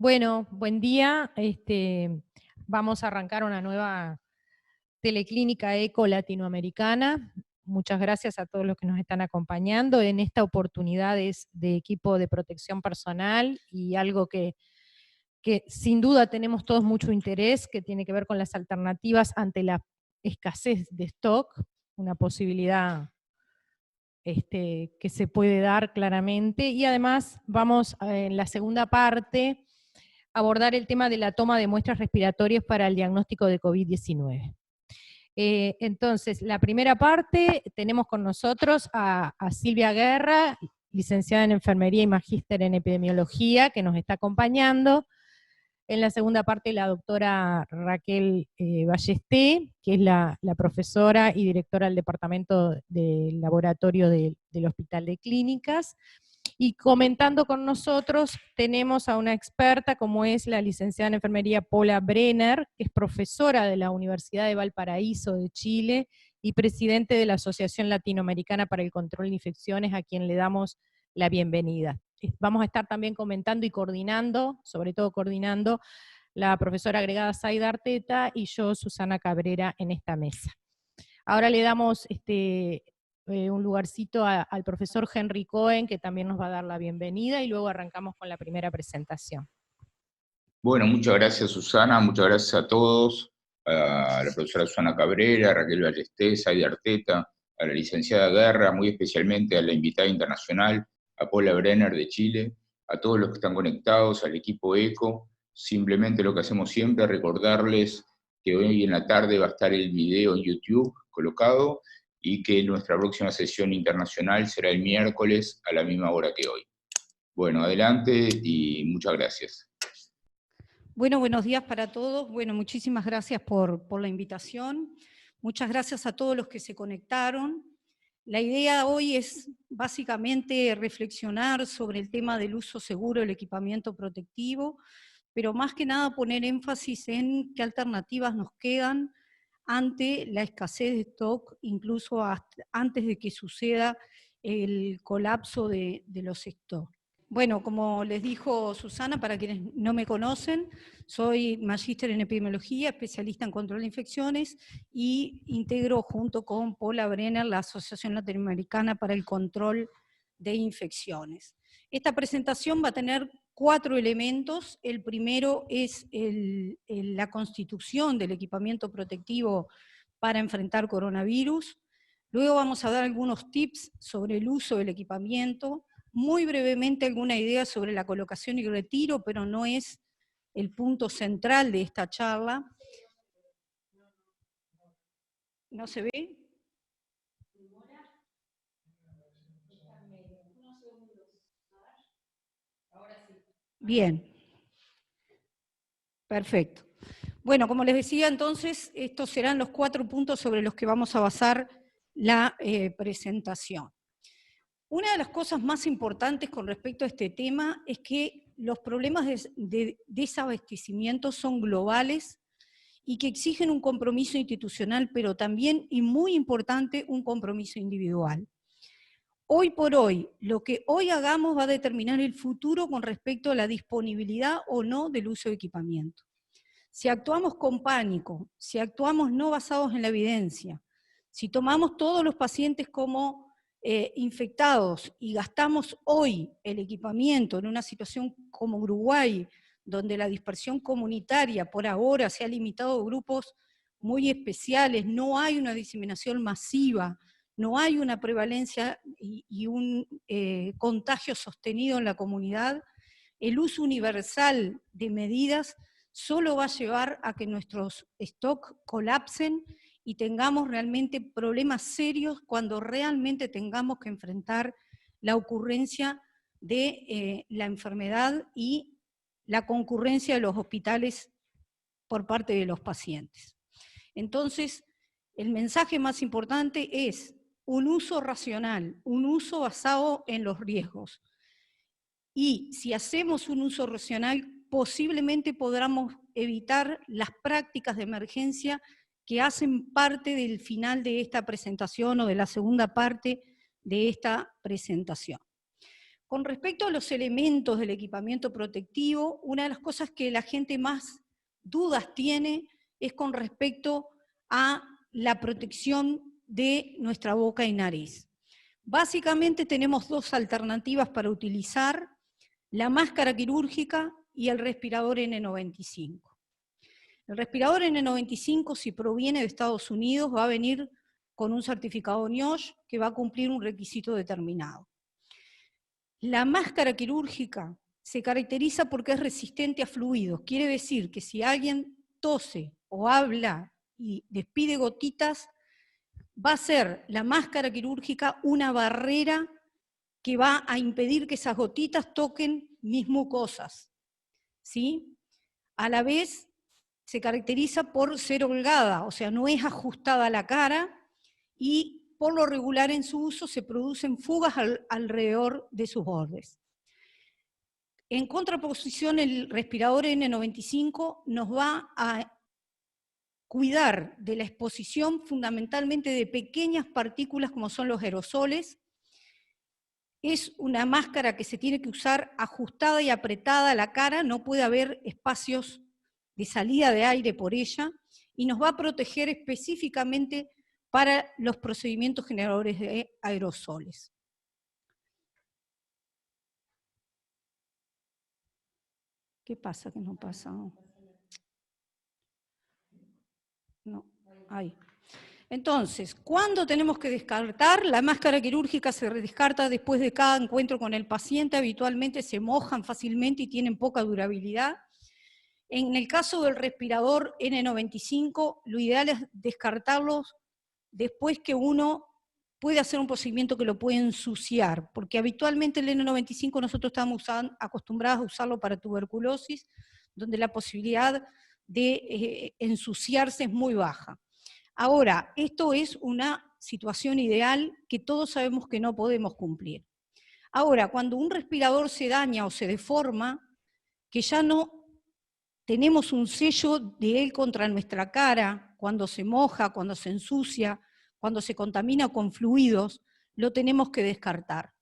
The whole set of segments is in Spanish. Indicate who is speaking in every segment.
Speaker 1: Bueno, buen día. Vamos a arrancar una nueva teleclínica eco latinoamericana. Muchas gracias a todos los que nos están acompañando. En esta oportunidad es de equipo de protección personal y algo que sin duda tenemos todos mucho interés, que tiene que ver con las alternativas ante la escasez de stock, una posibilidad que se puede dar claramente. Y además vamos en la segunda parte abordar el tema de la toma de muestras respiratorias para el diagnóstico de COVID-19. Entonces, la primera parte, tenemos con nosotros a Silvia Guerra, licenciada en Enfermería y magíster en Epidemiología, que nos está acompañando. En la segunda parte, la doctora Raquel Ballesté, que es la profesora y directora del Departamento del Laboratorio del Hospital de Clínicas. Y comentando con nosotros tenemos a una experta como es la licenciada en Enfermería Paula Brenner, que es profesora de la Universidad de Valparaíso de Chile y presidente de la Asociación Latinoamericana para el Control de Infecciones, a quien le damos la bienvenida. Vamos a estar también comentando y coordinando, sobre todo coordinando, la profesora agregada Zaida Arteta y yo, Susana Cabrera, en esta mesa. Ahora le damos un lugarcito al profesor Henry Cohen, que también nos va a dar la bienvenida, y luego arrancamos con la primera presentación.
Speaker 2: Bueno, muchas gracias Susana, muchas gracias a todos, a la profesora Susana Cabrera, a Raquel Ballesté, Zaida Arteta, a la licenciada Guerra, muy especialmente a la invitada internacional, a Paula Brenner de Chile, a todos los que están conectados, al equipo ECO. Simplemente lo que hacemos siempre es recordarles que hoy en la tarde va a estar el video en YouTube colocado y que nuestra próxima sesión internacional será el miércoles a la misma hora que hoy. Bueno, adelante y muchas gracias.
Speaker 3: Bueno, buenos días para todos. Bueno, muchísimas gracias por la invitación. Muchas gracias a todos los que se conectaron. La idea hoy es básicamente reflexionar sobre el tema del uso seguro del equipamiento protectivo, pero más que nada poner énfasis en qué alternativas nos quedan ante la escasez de stock, incluso antes de que suceda el colapso de los stocks. Bueno, como les dijo Susana, para quienes no me conocen, soy magíster en epidemiología, especialista en control de infecciones y integro junto con Paula Brenner la Asociación Latinoamericana para el Control de Infecciones. Esta presentación va a tener 4 elementos. El primero es la constitución del equipamiento protectivo para enfrentar coronavirus. Luego vamos a dar algunos tips sobre el uso del equipamiento. Muy brevemente alguna idea sobre la colocación y retiro, pero no es el punto central de esta charla. ¿No se ve? Bien. Perfecto. Bueno, como les decía entonces, estos serán los 4 puntos sobre los que vamos a basar la presentación. Una de las cosas más importantes con respecto a este tema es que los problemas de desabastecimiento son globales y que exigen un compromiso institucional, pero también, y muy importante, un compromiso individual. Hoy por hoy, lo que hoy hagamos va a determinar el futuro con respecto a la disponibilidad o no del uso de equipamiento. Si actuamos con pánico, si actuamos no basados en la evidencia, si tomamos todos los pacientes como infectados y gastamos hoy el equipamiento en una situación como Uruguay, donde la dispersión comunitaria por ahora se ha limitado a grupos muy especiales, no hay una diseminación masiva, no hay una prevalencia y un contagio sostenido en la comunidad, el uso universal de medidas solo va a llevar a que nuestros stocks colapsen y tengamos realmente problemas serios cuando realmente tengamos que enfrentar la ocurrencia de la enfermedad y la concurrencia de los hospitales por parte de los pacientes. Entonces, el mensaje más importante es un uso racional, un uso basado en los riesgos. Y si hacemos un uso racional, posiblemente podamos evitar las prácticas de emergencia que hacen parte del final de esta presentación o de la segunda parte de esta presentación. Con respecto a los elementos del equipamiento protectivo, una de las cosas que la gente más dudas tiene es con respecto a la protección de nuestra boca y nariz. Básicamente tenemos dos alternativas para utilizar: la máscara quirúrgica y el respirador N95. El respirador N95, si proviene de Estados Unidos, va a venir con un certificado NIOSH que va a cumplir un requisito determinado. La máscara quirúrgica se caracteriza porque es resistente a fluidos. Quiere decir que si alguien tose o habla y despide gotitas, va a ser la máscara quirúrgica una barrera que va a impedir que esas gotitas toquen mis mucosas, ¿sí? A la vez se caracteriza por ser holgada, o sea, no es ajustada a la cara, y por lo regular en su uso se producen fugas alrededor de sus bordes. En contraposición, el respirador N95 nos va a cuidar de la exposición fundamentalmente de pequeñas partículas como son los aerosoles. Es una máscara que se tiene que usar ajustada y apretada a la cara, no puede haber espacios de salida de aire por ella, y nos va a proteger específicamente para los procedimientos generadores de aerosoles. ¿Qué pasa que no pasa? No, ahí. Entonces, ¿cuándo tenemos que descartar? La máscara quirúrgica se descarta después de cada encuentro con el paciente, habitualmente se mojan fácilmente y tienen poca durabilidad. En el caso del respirador N95, lo ideal es descartarlos después que uno puede hacer un procedimiento que lo puede ensuciar, porque habitualmente el N95 nosotros estamos acostumbrados a usarlo para tuberculosis, donde la posibilidad de ensuciarse es muy baja. Ahora, esto es una situación ideal que todos sabemos que no podemos cumplir. Ahora, cuando un respirador se daña o se deforma, que ya no tenemos un sello de él contra nuestra cara, cuando se moja, cuando se ensucia, cuando se contamina con fluidos, lo tenemos que descartar.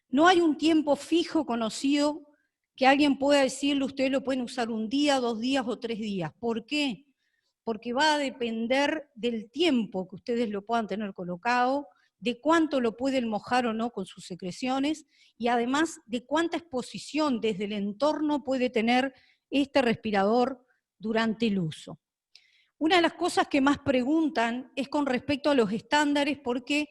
Speaker 3: No hay un tiempo fijo conocido que alguien pueda decirle, ustedes lo pueden usar un día, 2 días o 3 días. ¿Por qué? Porque va a depender del tiempo que ustedes lo puedan tener colocado, de cuánto lo pueden mojar o no con sus secreciones, y además de cuánta exposición desde el entorno puede tener este respirador durante el uso. Una de las cosas que más preguntan es con respecto a los estándares, porque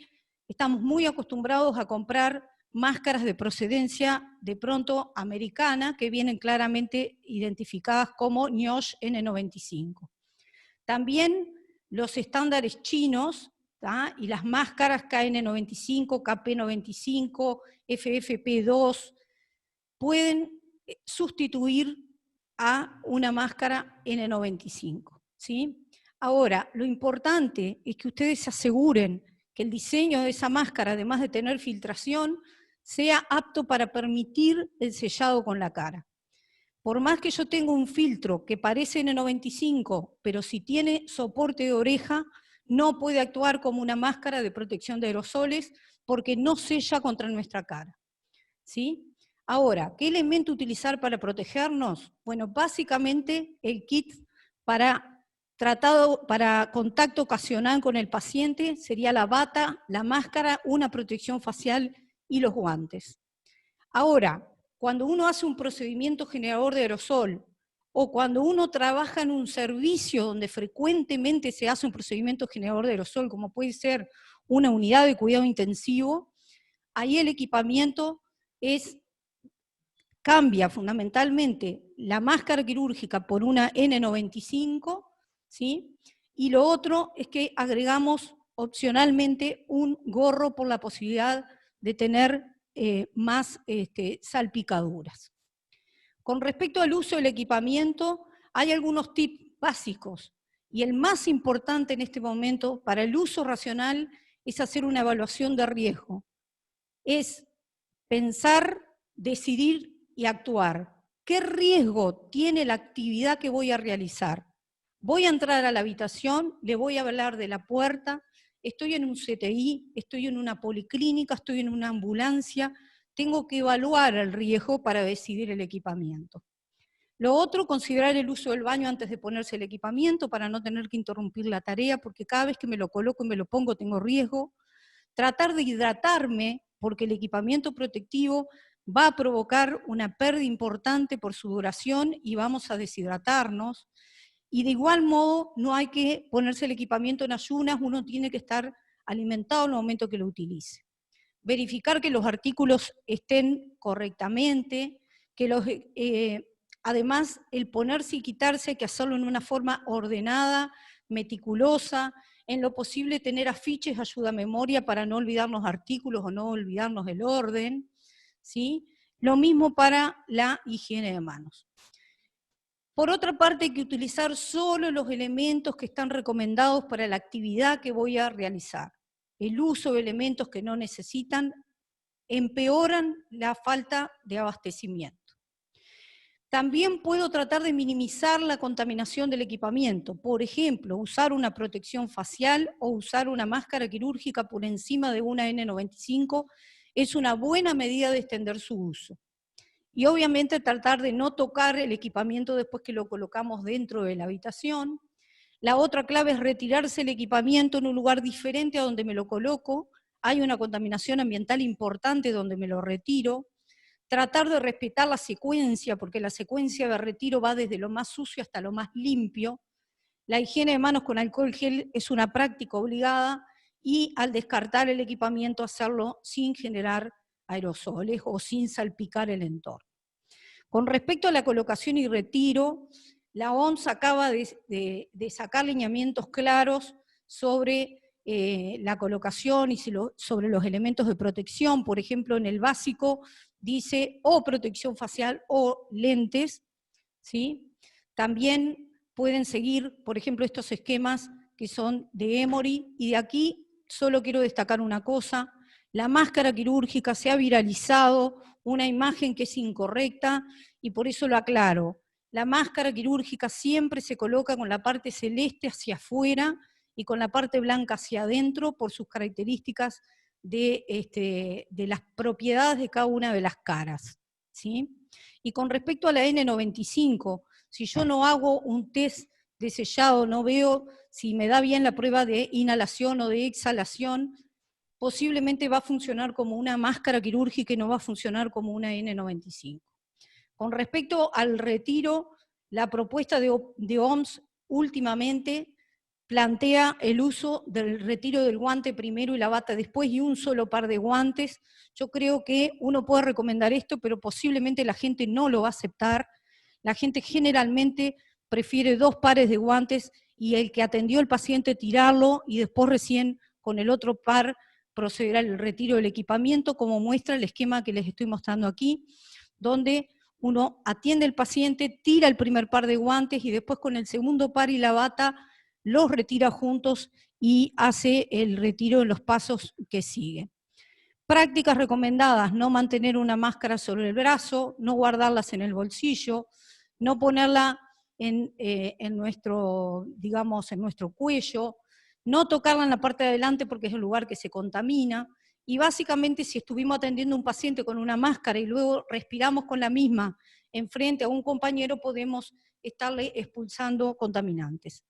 Speaker 3: estamos muy acostumbrados a comprar máscaras de procedencia de pronto americana, que vienen claramente identificadas como NIOSH N95. También los estándares chinos, ¿tá? Y las máscaras KN95, KP95, FFP2, pueden sustituir a una máscara N95, ¿sí? Ahora, lo importante es que ustedes se aseguren que el diseño de esa máscara, además de tener filtración, sea apto para permitir el sellado con la cara. Por más que yo tenga un filtro que parece N95, pero si tiene soporte de oreja, no puede actuar como una máscara de protección de aerosoles porque no sella contra nuestra cara, ¿sí? Ahora, ¿qué elemento utilizar para protegernos? Bueno, básicamente el kit para contacto ocasional con el paciente sería la bata, la máscara, una protección facial y los guantes. Ahora, cuando uno hace un procedimiento generador de aerosol, o cuando uno trabaja en un servicio donde frecuentemente se hace un procedimiento generador de aerosol, como puede ser una unidad de cuidado intensivo, ahí el equipamiento cambia fundamentalmente la máscara quirúrgica por una N95, ¿sí? Y lo otro es que agregamos opcionalmente un gorro por la posibilidad de tener más salpicaduras. Con respecto al uso del equipamiento, hay algunos tips básicos, y el más importante en este momento para el uso racional es hacer una evaluación de riesgo. Es pensar, decidir y actuar. ¿Qué riesgo tiene la actividad que voy a realizar? Voy a entrar a la habitación, le voy a hablar de la puerta, estoy en un CTI, estoy en una policlínica, estoy en una ambulancia, tengo que evaluar el riesgo para decidir el equipamiento. Lo otro, considerar el uso del baño antes de ponerse el equipamiento para no tener que interrumpir la tarea, porque cada vez que me lo coloco y me lo pongo tengo riesgo. Tratar de hidratarme, porque el equipamiento protectivo va a provocar una pérdida importante por su duración y vamos a deshidratarnos. Y de igual modo, no hay que ponerse el equipamiento en ayunas, uno tiene que estar alimentado en el momento que lo utilice. Verificar que los artículos estén correctamente, que además el ponerse y quitarse hay que hacerlo en una forma ordenada, meticulosa, en lo posible tener afiches ayuda a memoria para no olvidar los artículos o no olvidarnos el orden, ¿sí? Lo mismo para la higiene de manos. Por otra parte, hay que utilizar solo los elementos que están recomendados para la actividad que voy a realizar. El uso de elementos que no necesitan empeoran la falta de abastecimiento. También puedo tratar de minimizar la contaminación del equipamiento. Por ejemplo, usar una protección facial o usar una máscara quirúrgica por encima de una N95 es una buena medida de extender su uso. Y obviamente tratar de no tocar el equipamiento después que lo colocamos dentro de la habitación. La otra clave es retirarse el equipamiento en un lugar diferente a donde me lo coloco. Hay una contaminación ambiental importante donde me lo retiro. Tratar de respetar la secuencia, porque la secuencia de retiro va desde lo más sucio hasta lo más limpio. La higiene de manos con alcohol gel es una práctica obligada y al descartar el equipamiento hacerlo sin generar aerosoles o sin salpicar el entorno. Con respecto a la colocación y retiro, la OMS acaba de sacar lineamientos claros sobre la colocación y sobre los elementos de protección. Por ejemplo, en el básico dice o protección facial o lentes, ¿sí? También pueden seguir, por ejemplo, estos esquemas que son de Emory, y de aquí solo quiero destacar una cosa: la máscara quirúrgica se ha viralizado una imagen que es incorrecta, y por eso lo aclaro. La máscara quirúrgica siempre se coloca con la parte celeste hacia afuera y con la parte blanca hacia adentro por sus características de las propiedades de cada una de las caras, ¿sí? Y con respecto a la N95, si yo no hago un test de sellado, no veo si me da bien la prueba de inhalación o de exhalación, posiblemente va a funcionar como una máscara quirúrgica y no va a funcionar como una N95. Con respecto al retiro, la propuesta de OMS últimamente plantea el uso del retiro del guante primero y la bata después y un solo par de guantes. Yo creo que uno puede recomendar esto, pero posiblemente la gente no lo va a aceptar. La gente generalmente prefiere 2 pares de guantes y el que atendió al paciente tirarlo y después recién con el otro par procederá al retiro del equipamiento, como muestra el esquema que les estoy mostrando aquí, donde uno atiende al paciente, tira el primer par de guantes y después con el segundo par y la bata los retira juntos y hace el retiro en los pasos que siguen. Prácticas recomendadas: no mantener una máscara sobre el brazo, no guardarlas en el bolsillo, no ponerla en nuestro cuello, no tocarla en la parte de adelante porque es el lugar que se contamina. Y básicamente, si estuvimos atendiendo a un paciente con una máscara y luego respiramos con la misma enfrente a un compañero, podemos estarle expulsando contaminantes.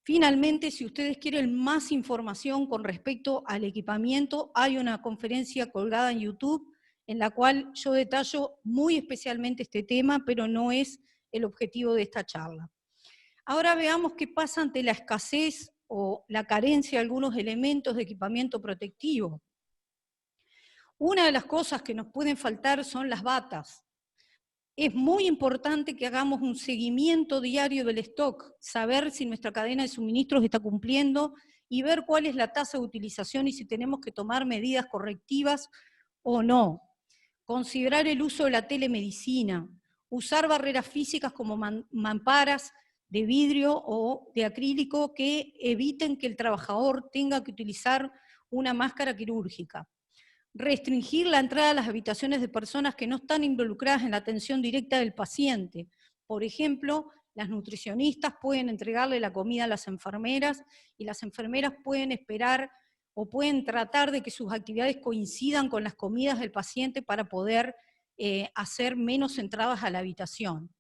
Speaker 3: Finalmente, si ustedes quieren más información con respecto al equipamiento, hay una conferencia colgada en YouTube en la cual yo detallo muy especialmente este tema, pero no es el objetivo de esta charla. Ahora veamos qué pasa ante la escasez o la carencia de algunos elementos de equipamiento protectivo. Una de las cosas que nos pueden faltar son las batas. Es muy importante que hagamos un seguimiento diario del stock, saber si nuestra cadena de suministros está cumpliendo y ver cuál es la tasa de utilización y si tenemos que tomar medidas correctivas o no. Considerar el uso de la telemedicina, usar barreras físicas como mamparas de vidrio o de acrílico que eviten que el trabajador tenga que utilizar una máscara quirúrgica. Restringir la entrada a las habitaciones de personas que no están involucradas en la atención directa del paciente. Por ejemplo, las nutricionistas pueden entregarle la comida a las enfermeras y las enfermeras pueden esperar o pueden tratar de que sus actividades coincidan con las comidas del paciente para poder hacer menos entradas a la habitación,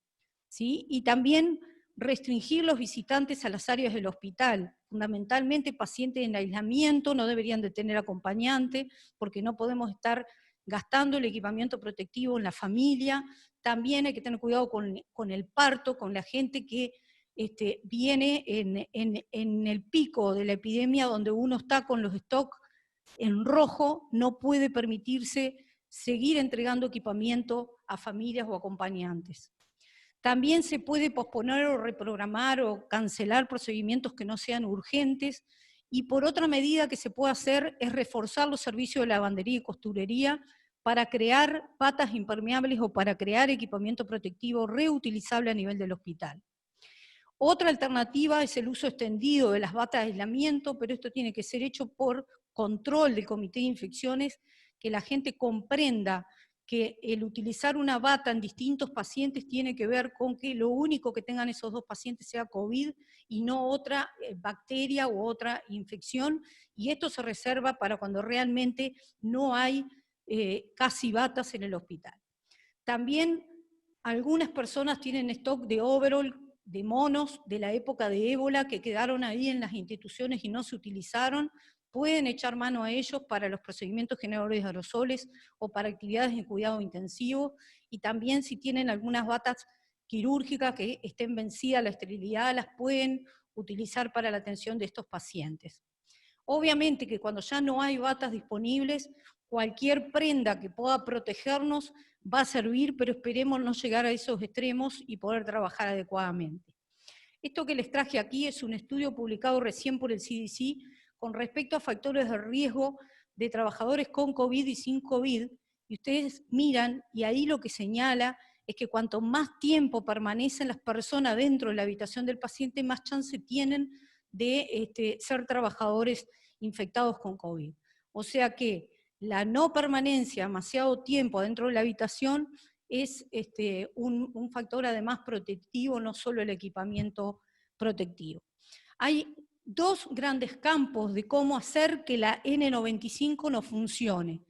Speaker 3: ¿sí? Y también restringir los visitantes a las áreas del hospital. Fundamentalmente pacientes en aislamiento no deberían de tener acompañante, porque no podemos estar gastando el equipamiento protectivo en la familia. También hay que tener cuidado con el parto, con la gente que viene en el pico de la epidemia, donde uno está con los stocks en rojo, no puede permitirse seguir entregando equipamiento a familias o acompañantes. También se puede posponer o reprogramar o cancelar procedimientos que no sean urgentes, y por otra medida que se puede hacer es reforzar los servicios de lavandería y costurería para crear batas impermeables o para crear equipamiento protectivo reutilizable a nivel del hospital. Otra alternativa es el uso extendido de las batas de aislamiento, pero esto tiene que ser hecho por control del Comité de Infecciones, que la gente comprenda que el utilizar una bata en distintos pacientes tiene que ver con que lo único que tengan esos dos pacientes sea COVID y no otra bacteria u otra infección, y esto se reserva para cuando realmente no hay casi batas en el hospital. También algunas personas tienen stock de overall, de monos de la época de ébola que quedaron ahí en las instituciones y no se utilizaron. Pueden echar mano a ellos para los procedimientos generadores de aerosoles o para actividades en cuidado intensivo, y también si tienen algunas batas quirúrgicas que estén vencidas la esterilidad, las pueden utilizar para la atención de estos pacientes. Obviamente que cuando ya no hay batas disponibles, cualquier prenda que pueda protegernos va a servir, pero esperemos no llegar a esos extremos y poder trabajar adecuadamente. Esto que les traje aquí es un estudio publicado recién por el CDC con respecto a factores de riesgo de trabajadores con COVID y sin COVID, y ustedes miran, y ahí lo que señala es que cuanto más tiempo permanecen las personas dentro de la habitación del paciente, más chance tienen de ser trabajadores infectados con COVID. O sea que la no permanencia demasiado tiempo dentro de la habitación es un factor además protectivo, no solo el equipamiento protectivo. Hay dos grandes campos de cómo hacer que la N95 no funcione.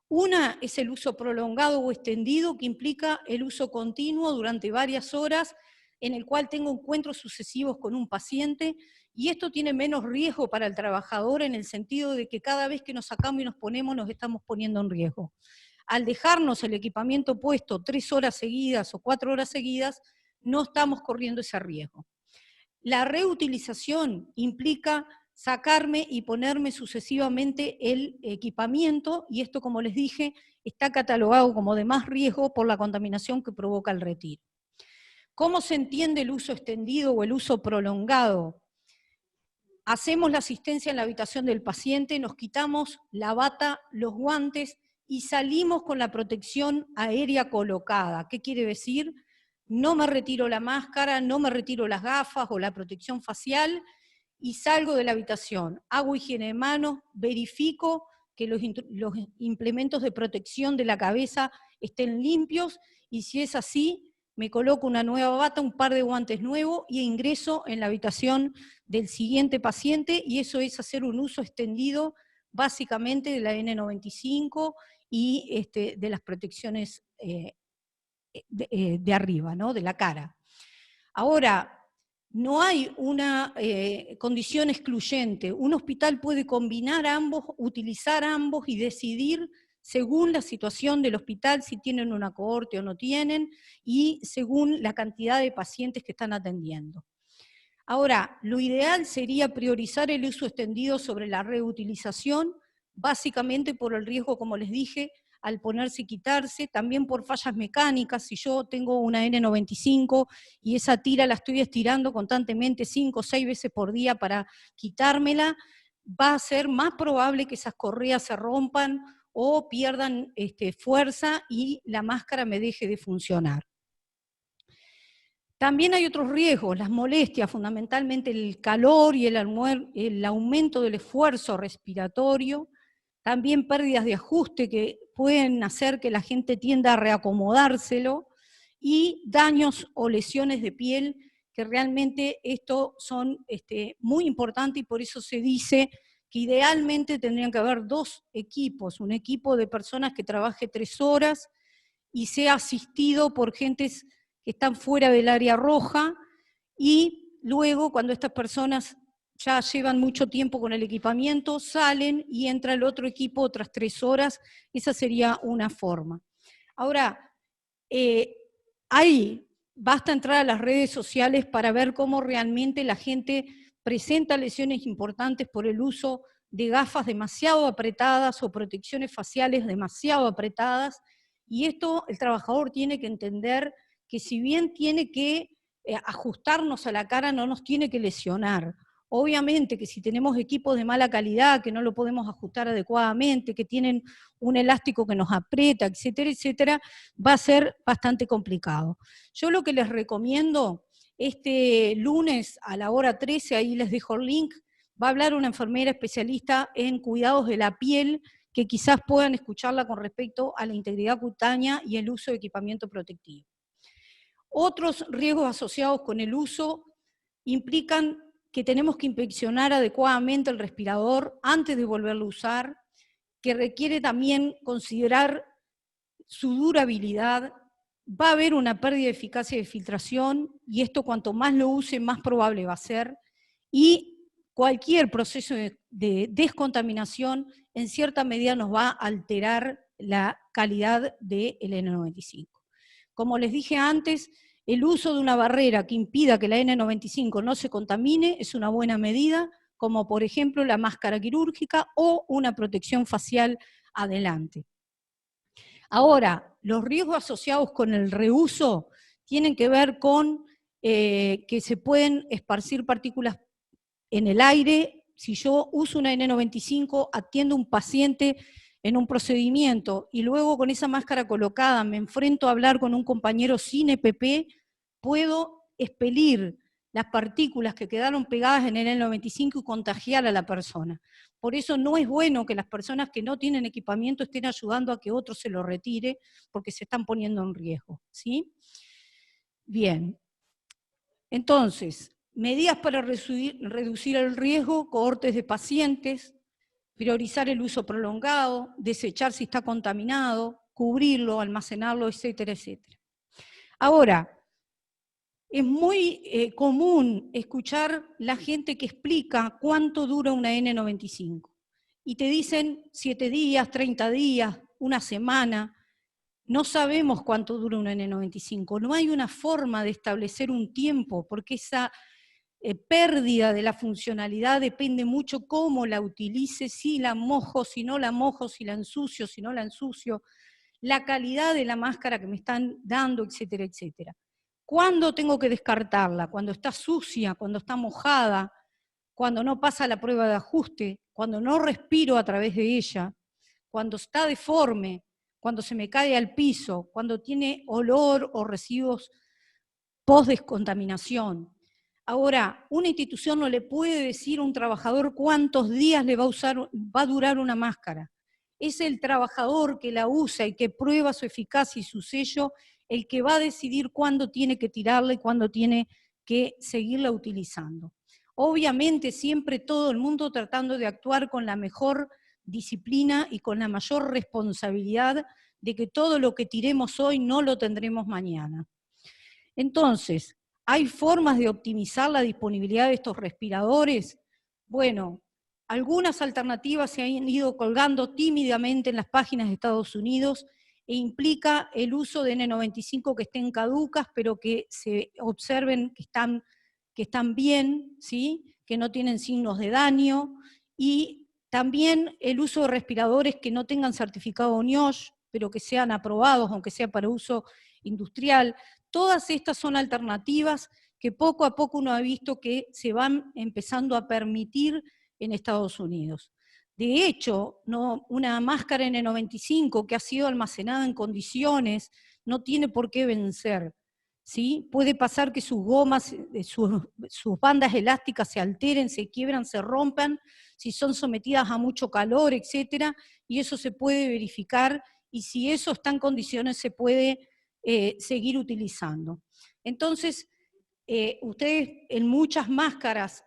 Speaker 3: Una es el uso prolongado o extendido, que implica el uso continuo durante varias horas, en el cual tengo encuentros sucesivos con un paciente, y esto tiene menos riesgo para el trabajador en el sentido de que cada vez que nos sacamos y nos ponemos, nos estamos poniendo en riesgo. Al dejarnos el equipamiento puesto 3 horas seguidas o 4 horas seguidas, no estamos corriendo ese riesgo. La reutilización implica sacarme y ponerme sucesivamente el equipamiento, y esto, como les dije, está catalogado como de más riesgo por la contaminación que provoca el retiro. ¿Cómo se entiende el uso extendido o el uso prolongado? Hacemos la asistencia en la habitación del paciente, nos quitamos la bata, los guantes y salimos con la protección aérea colocada. ¿Qué quiere decir? No me retiro la máscara, no me retiro las gafas o la protección facial y salgo de la habitación. Hago higiene de manos, verifico que los implementos de protección de la cabeza estén limpios, y si es así, me coloco una nueva bata, un par de guantes nuevos y ingreso en la habitación del siguiente paciente, y eso es hacer un uso extendido básicamente de la N95 y de las protecciones de arriba, ¿no? De la cara. Ahora, no hay una condición excluyente. Un hospital puede combinar ambos, utilizar ambos y decidir según la situación del hospital, si tienen una cohorte o no tienen, y según la cantidad de pacientes que están atendiendo. Ahora, lo ideal sería priorizar el uso extendido sobre la reutilización, básicamente por el riesgo, como les dije, al ponerse y quitarse, también por fallas mecánicas. Si yo tengo una N95 y esa tira la estoy estirando constantemente 5 o 6 veces por día para quitármela, va a ser más probable que esas correas se rompan o pierdan fuerza y la máscara me deje de funcionar. También hay otros riesgos, las molestias, fundamentalmente el calor y el aumento del esfuerzo respiratorio, también pérdidas de ajuste que pueden hacer que la gente tienda a reacomodárselo, y daños o lesiones de piel, que realmente esto son muy importantes, y por eso se dice que idealmente tendrían que haber 2 equipos, un equipo de personas que trabaje 3 horas y sea asistido por gentes que están fuera del área roja, y luego cuando estas personas ya llevan mucho tiempo con el equipamiento, salen y entra el otro equipo otras 3 horas, esa sería una forma. Ahora, basta entrar a las redes sociales para ver cómo realmente la gente presenta lesiones importantes por el uso de gafas demasiado apretadas o protecciones faciales demasiado apretadas, y esto el trabajador tiene que entender que si bien tiene que ajustarnos a la cara, no nos tiene que lesionar. Obviamente que si tenemos equipos de mala calidad, que no lo podemos ajustar adecuadamente, que tienen un elástico que nos aprieta, etcétera, etcétera, va a ser bastante complicado. Yo lo que les recomiendo, este lunes a la hora 13, ahí les dejo el link, va a hablar una enfermera especialista en cuidados de la piel, que quizás puedan escucharla con respecto a la integridad cutánea y el uso de equipamiento protectivo. Otros riesgos asociados con el uso implican que tenemos que inspeccionar adecuadamente el respirador antes de volverlo a usar, que requiere también considerar su durabilidad. Va a haber una pérdida de eficacia de filtración, y esto cuanto más lo use, más probable va a ser, y cualquier proceso de descontaminación en cierta medida nos va a alterar la calidad del N95. Como les dije antes, el uso de una barrera que impida que la N95 no se contamine es una buena medida, como por ejemplo la máscara quirúrgica o una protección facial adelante. Ahora, los riesgos asociados con el reuso tienen que ver con que se pueden esparcir partículas en el aire. Si yo uso una N95, atiendo a un paciente en un procedimiento y luego con esa máscara colocada me enfrento a hablar con un compañero sin EPP, puedo expelir las partículas que quedaron pegadas en el N95 y contagiar a la persona. Por eso no es bueno que las personas que no tienen equipamiento estén ayudando a que otro se lo retire, porque se están poniendo en riesgo, ¿sí? Bien. Entonces, medidas para reducir el riesgo: cohortes de pacientes, priorizar el uso prolongado, desechar si está contaminado, cubrirlo, almacenarlo, etcétera, etcétera. Ahora, es muy común escuchar la gente que explica cuánto dura una N95. Y te dicen 7 días, 30 días, una semana. No sabemos cuánto dura una N95. No hay una forma de establecer un tiempo, porque esa pérdida de la funcionalidad depende mucho cómo la utilice, si la mojo, si no la mojo, si la ensucio, si no la ensucio, la calidad de la máscara que me están dando, etcétera, etcétera. ¿Cuándo tengo que descartarla? Cuando está sucia, cuando está mojada, cuando no pasa la prueba de ajuste, cuando no respiro a través de ella, cuando está deforme, cuando se me cae al piso, cuando tiene olor o residuos post-descontaminación. Ahora, una institución no le puede decir a un trabajador cuántos días le va a durar una máscara. Es el trabajador que la usa y que prueba su eficacia y su sello el que va a decidir cuándo tiene que tirarla y cuándo tiene que seguirla utilizando. Obviamente siempre todo el mundo tratando de actuar con la mejor disciplina y con la mayor responsabilidad de que todo lo que tiremos hoy no lo tendremos mañana. Entonces, ¿hay formas de optimizar la disponibilidad de estos respiradores? Bueno, algunas alternativas se han ido colgando tímidamente en las páginas de Estados Unidos, e implica el uso de N95 que estén caducas, pero que se observen que están bien, ¿sí? Que no tienen signos de daño, y también el uso de respiradores que no tengan certificado NIOSH, pero que sean aprobados, aunque sea para uso industrial. Todas estas son alternativas que poco a poco uno ha visto que se van empezando a permitir en Estados Unidos. De hecho, una máscara N95 que ha sido almacenada en condiciones no tiene por qué vencer, ¿sí? Puede pasar que sus gomas, sus bandas elásticas se alteren, se quiebran, se rompan, si son sometidas a mucho calor, etcétera, y eso se puede verificar, y si eso está en condiciones se puede seguir utilizando. Entonces, ustedes en muchas máscaras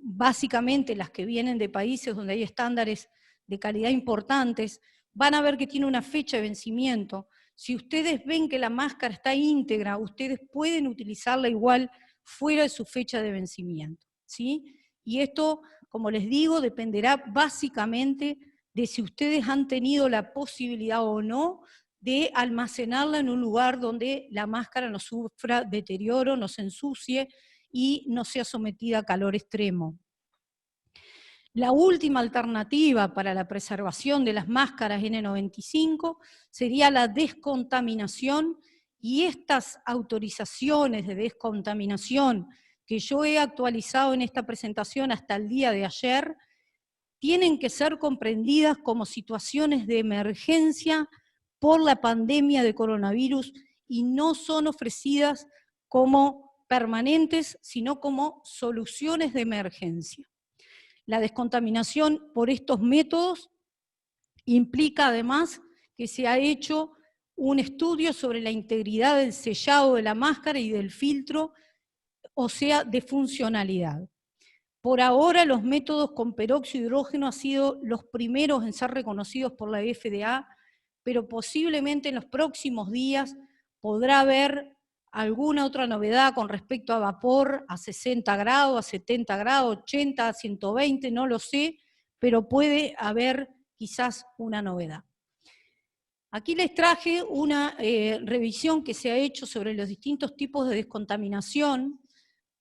Speaker 3: básicamente las que vienen de países donde hay estándares de calidad importantes, van a ver que tiene una fecha de vencimiento. Si ustedes ven que la máscara está íntegra, ustedes pueden utilizarla igual fuera de su fecha de vencimiento, ¿sí? Y esto, como les digo, dependerá básicamente de si ustedes han tenido la posibilidad o no de almacenarla en un lugar donde la máscara no sufra deterioro, no se ensucie y no sea sometida a calor extremo. La última alternativa para la preservación de las máscaras N95 sería la descontaminación, y estas autorizaciones de descontaminación que yo he actualizado en esta presentación hasta el día de ayer, tienen que ser comprendidas como situaciones de emergencia por la pandemia de coronavirus y no son ofrecidas como permanentes, sino como soluciones de emergencia. La descontaminación por estos métodos implica además que se ha hecho un estudio sobre la integridad del sellado de la máscara y del filtro, o sea, de funcionalidad. Por ahora los métodos con peróxido de hidrógeno han sido los primeros en ser reconocidos por la FDA, pero posiblemente en los próximos días podrá haber alguna otra novedad con respecto a vapor a 60 grados, a 70 grados, 80, a 120, no lo sé, pero puede haber quizás una novedad. Aquí les traje una revisión que se ha hecho sobre los distintos tipos de descontaminación.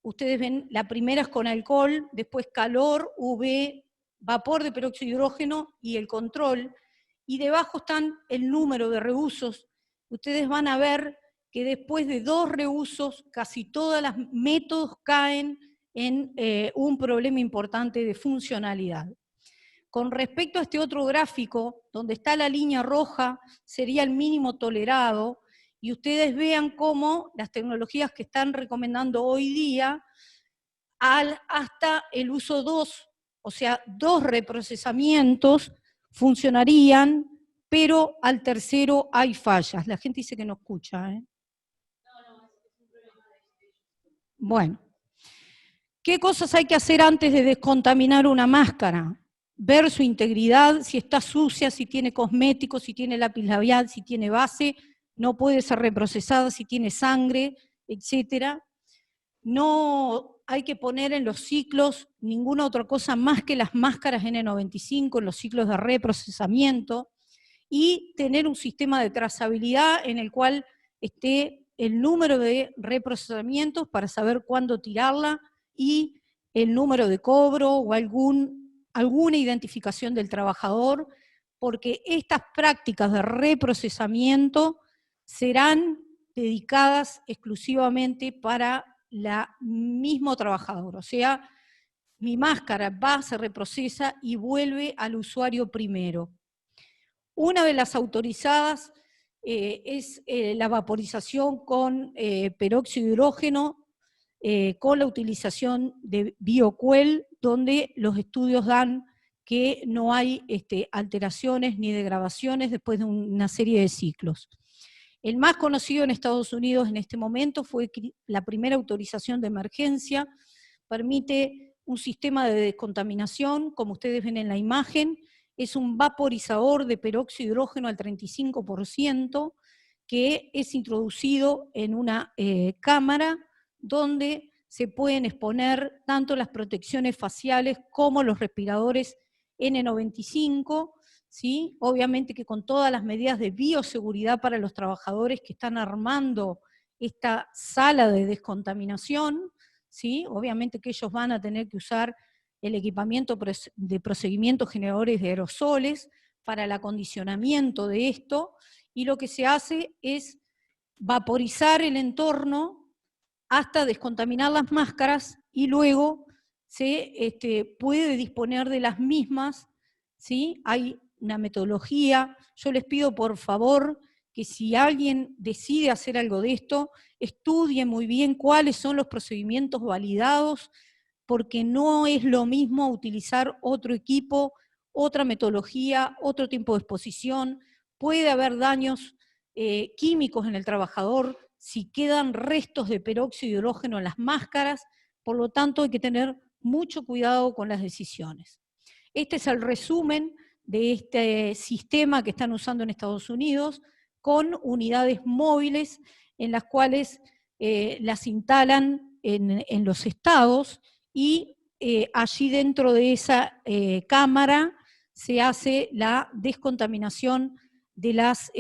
Speaker 3: Ustedes ven, la primera es con alcohol, después calor, UV, vapor de peróxido de hidrógeno y el control. Y debajo están el número de reusos. Ustedes van a ver que después de 2 reusos, casi todos los métodos caen en un problema importante de funcionalidad. Con respecto a este otro gráfico, donde está la línea roja, sería el mínimo tolerado, y ustedes vean cómo las tecnologías que están recomendando hoy día, hasta el uso 2, o sea, 2 reprocesamientos funcionarían, pero al tercero hay fallas. La gente dice que no escucha, ¿eh? Bueno, ¿qué cosas hay que hacer antes de descontaminar una máscara? Ver su integridad, si está sucia, si tiene cosméticos, si tiene lápiz labial, si tiene base, no puede ser reprocesada, si tiene sangre, etc. No hay que poner en los ciclos ninguna otra cosa más que las máscaras N95 en los ciclos de reprocesamiento, y tener un sistema de trazabilidad en el cual esté el número de reprocesamientos para saber cuándo tirarla y el número de cobro o alguna identificación del trabajador, porque estas prácticas de reprocesamiento serán dedicadas exclusivamente para el mismo trabajador. O sea, mi máscara va, se reprocesa y vuelve al usuario primero. Una de las autorizadas es la vaporización con peróxido de hidrógeno, con la utilización de BioQuel, donde los estudios dan que no hay alteraciones ni degradaciones después de una serie de ciclos. El más conocido en Estados Unidos en este momento fue la primera autorización de emergencia, permite un sistema de descontaminación, como ustedes ven en la imagen, es un vaporizador de peróxido de hidrógeno al 35%, que es introducido en una cámara donde se pueden exponer tanto las protecciones faciales como los respiradores N95, ¿sí? Obviamente que con todas las medidas de bioseguridad para los trabajadores que están armando esta sala de descontaminación, ¿sí? Obviamente que ellos van a tener que usar el equipamiento de procedimientos generadores de aerosoles para el acondicionamiento de esto, y lo que se hace es vaporizar el entorno hasta descontaminar las máscaras, y luego se puede disponer de las mismas, ¿sí? Hay una metodología. Yo les pido por favor que si alguien decide hacer algo de esto, estudie muy bien cuáles son los procedimientos validados, porque no es lo mismo utilizar otro equipo, otra metodología, otro tiempo de exposición. Puede haber daños químicos en el trabajador si quedan restos de peróxido de hidrógeno en las máscaras, por lo tanto hay que tener mucho cuidado con las decisiones. Este es el resumen de este sistema que están usando en Estados Unidos, con unidades móviles en las cuales las instalan en los estados, y allí dentro de esa cámara se hace la descontaminación de las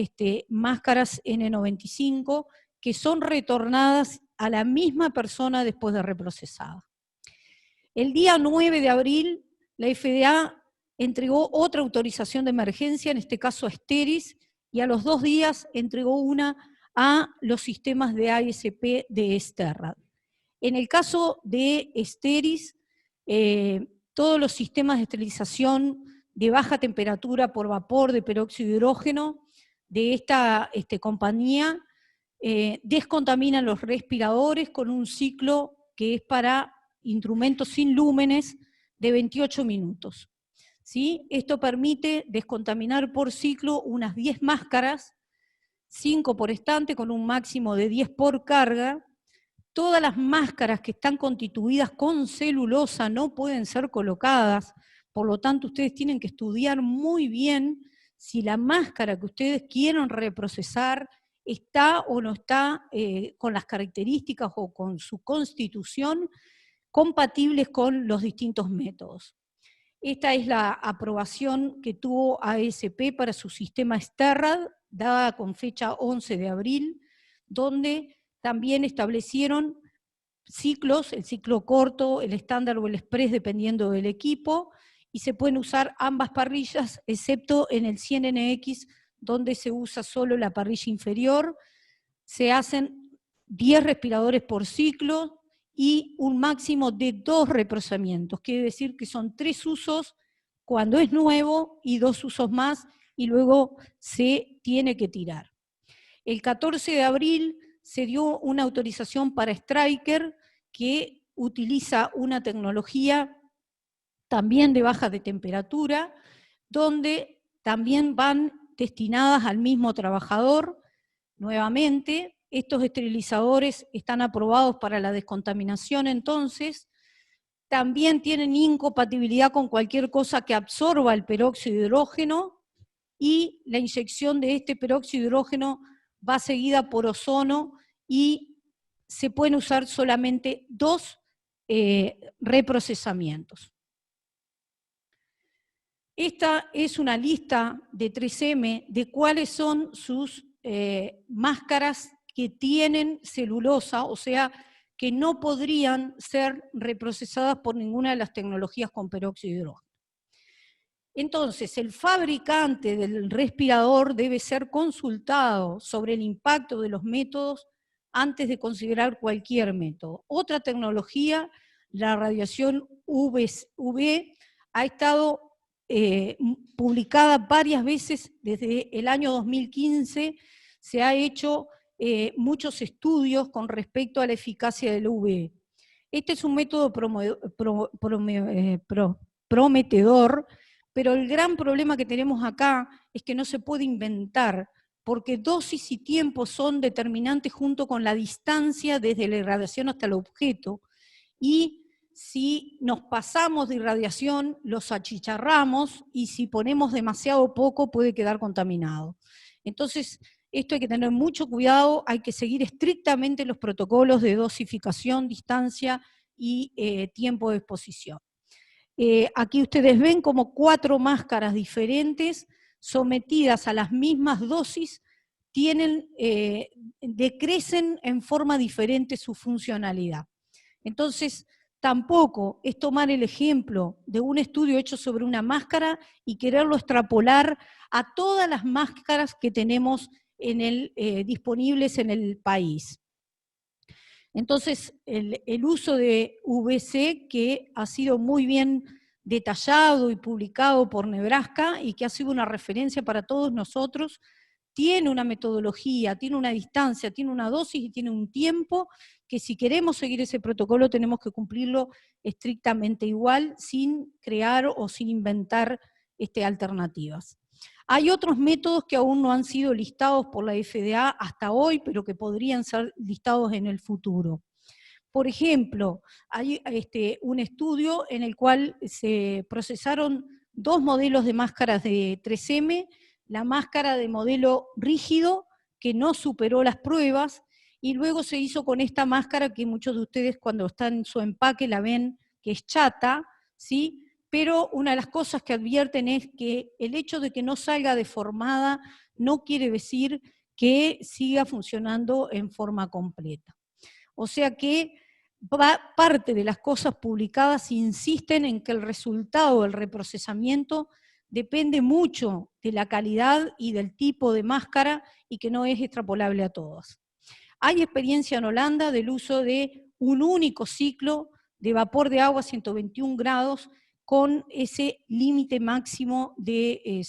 Speaker 3: máscaras N95, que son retornadas a la misma persona después de reprocesada. El día 9 de abril, la FDA entregó otra autorización de emergencia, en este caso a Steris, y a los 2 días entregó una a los sistemas de ASP de Sterrad. En el caso de Steris, todos los sistemas de esterilización de baja temperatura por vapor de peróxido de hidrógeno de esta compañía descontaminan los respiradores con un ciclo que es para instrumentos sin lúmenes de 28 minutos. ¿Sí? Esto permite descontaminar por ciclo unas 10 máscaras, 5 por estante con un máximo de 10 por carga. Todas las máscaras que están constituidas con celulosa no pueden ser colocadas, por lo tanto ustedes tienen que estudiar muy bien si la máscara que ustedes quieren reprocesar está o no está con las características o con su constitución compatibles con los distintos métodos. Esta es la aprobación que tuvo ASP para su sistema Sterrad, dada con fecha 11 de abril, donde también establecieron ciclos, el ciclo corto, el estándar o el express, dependiendo del equipo, y se pueden usar ambas parrillas, excepto en el 100NX, donde se usa solo la parrilla inferior. Se hacen 10 respiradores por ciclo y un máximo de 2 reprocesamientos. Quiere decir que son 3 usos cuando es nuevo y 2 usos más, y luego se tiene que tirar. El 14 de abril se dio una autorización para Stryker, que utiliza una tecnología también de baja de temperatura, donde también van destinadas al mismo trabajador. Nuevamente, estos esterilizadores están aprobados para la descontaminación, entonces también tienen incompatibilidad con cualquier cosa que absorba el peróxido de hidrógeno, y la inyección de este peróxido de hidrógeno va seguida por ozono, y se pueden usar solamente 2 reprocesamientos. Esta es una lista de 3M de cuáles son sus máscaras que tienen celulosa, o sea, que no podrían ser reprocesadas por ninguna de las tecnologías con peróxido de hidrógeno. Entonces, el fabricante del respirador debe ser consultado sobre el impacto de los métodos antes de considerar cualquier método. Otra tecnología, la radiación UV, ha estado publicada varias veces desde el año 2015. Se ha hecho muchos estudios con respecto a la eficacia del UV. Este es un método prometedor, pero el gran problema que tenemos acá es que no se puede inventar, porque dosis y tiempo son determinantes junto con la distancia desde la irradiación hasta el objeto, y si nos pasamos de irradiación los achicharramos, y si ponemos demasiado poco puede quedar contaminado. Entonces, esto hay que tener mucho cuidado, hay que seguir estrictamente los protocolos de dosificación, distancia y tiempo de exposición. Aquí ustedes ven como 4 máscaras diferentes sometidas a las mismas dosis decrecen en forma diferente su funcionalidad. Entonces, tampoco es tomar el ejemplo de un estudio hecho sobre una máscara y quererlo extrapolar a todas las máscaras que tenemos disponibles en el país. Entonces, el uso de VC, que ha sido muy bien detallado y publicado por Nebraska y que ha sido una referencia para todos nosotros, tiene una metodología, tiene una distancia, tiene una dosis y tiene un tiempo que, si queremos seguir ese protocolo, tenemos que cumplirlo estrictamente igual, sin crear o sin inventar alternativas. Hay otros métodos que aún no han sido listados por la FDA hasta hoy, pero que podrían ser listados en el futuro. Por ejemplo, hay un estudio en el cual se procesaron 2 modelos de máscaras de 3M, la máscara de modelo rígido, que no superó las pruebas, y luego se hizo con esta máscara que muchos de ustedes cuando están en su empaque la ven que es chata, ¿sí? Pero una de las cosas que advierten es que el hecho de que no salga deformada no quiere decir que siga funcionando en forma completa. O sea que parte de las cosas publicadas insisten en que el resultado del reprocesamiento depende mucho de la calidad y del tipo de máscara y que no es extrapolable a todas. Hay experiencia en Holanda del uso de un único ciclo de vapor de agua a 121 grados con ese límite máximo de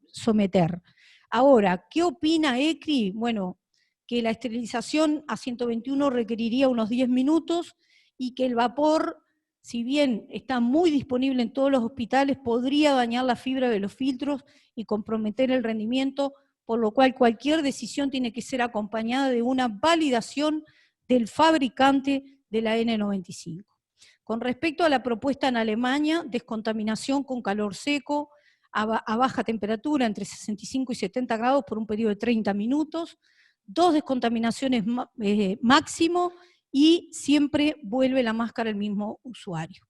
Speaker 3: someter. Ahora, ¿qué opina ECRI? Bueno, que la esterilización a 121 requeriría unos 10 minutos y que el vapor, si bien está muy disponible en todos los hospitales, podría dañar la fibra de los filtros y comprometer el rendimiento, por lo cual cualquier decisión tiene que ser acompañada de una validación del fabricante de la N95. Con respecto a la propuesta en Alemania, descontaminación con calor seco, a baja temperatura, entre 65 y 70 grados por un periodo de 30 minutos, 2 descontaminaciones máximo y siempre vuelve la máscara al mismo usuario.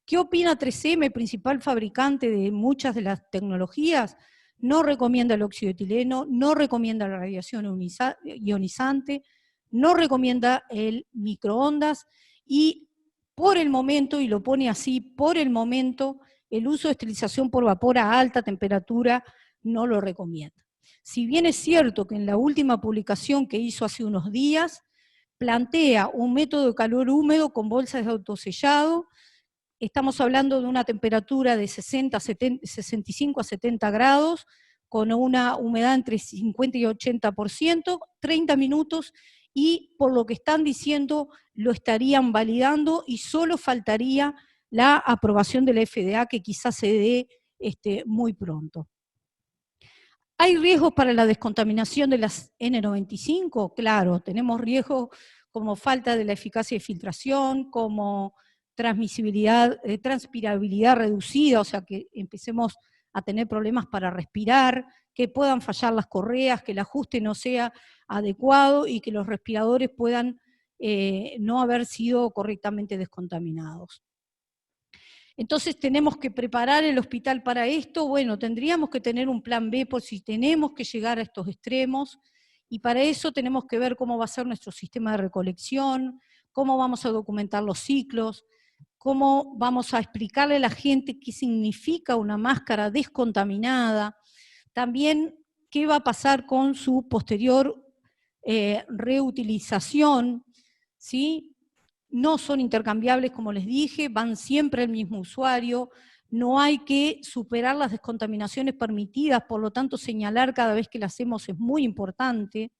Speaker 3: ¿Qué opina 3M, principal fabricante de muchas de las tecnologías? No recomienda el óxido de etileno, no recomienda la radiación ionizante, no recomienda el microondas y por el momento, y lo pone así, por el momento, el uso de esterilización por vapor a alta temperatura no lo recomienda. Si bien es cierto que en la última publicación que hizo hace unos días, plantea un método de calor húmedo con bolsas de autosellado, estamos hablando de una temperatura de 65 a 70 grados, con una humedad entre 50 y 80%, 30 minutos, y por lo que están diciendo lo estarían validando y solo faltaría la aprobación de la FDA que quizás se dé muy pronto. ¿Hay riesgos para la descontaminación de las N95? Claro, tenemos riesgos como falta de la eficacia de filtración, como transmisibilidad, transpirabilidad reducida, o sea que empecemos a tener problemas para respirar, que puedan fallar las correas, que el ajuste no sea adecuado y que los respiradores puedan no haber sido correctamente descontaminados. Entonces tenemos que preparar el hospital para esto. Bueno, tendríamos que tener un plan B por si tenemos que llegar a estos extremos, y para eso tenemos que ver cómo va a ser nuestro sistema de recolección, cómo vamos a documentar los ciclos, cómo vamos a explicarle a la gente qué significa una máscara descontaminada, también qué va a pasar con su posterior reutilización, ¿sí? No son intercambiables, como les dije, van siempre al mismo usuario, no hay que superar las descontaminaciones permitidas, por lo tanto señalar cada vez que las hacemos es muy importante.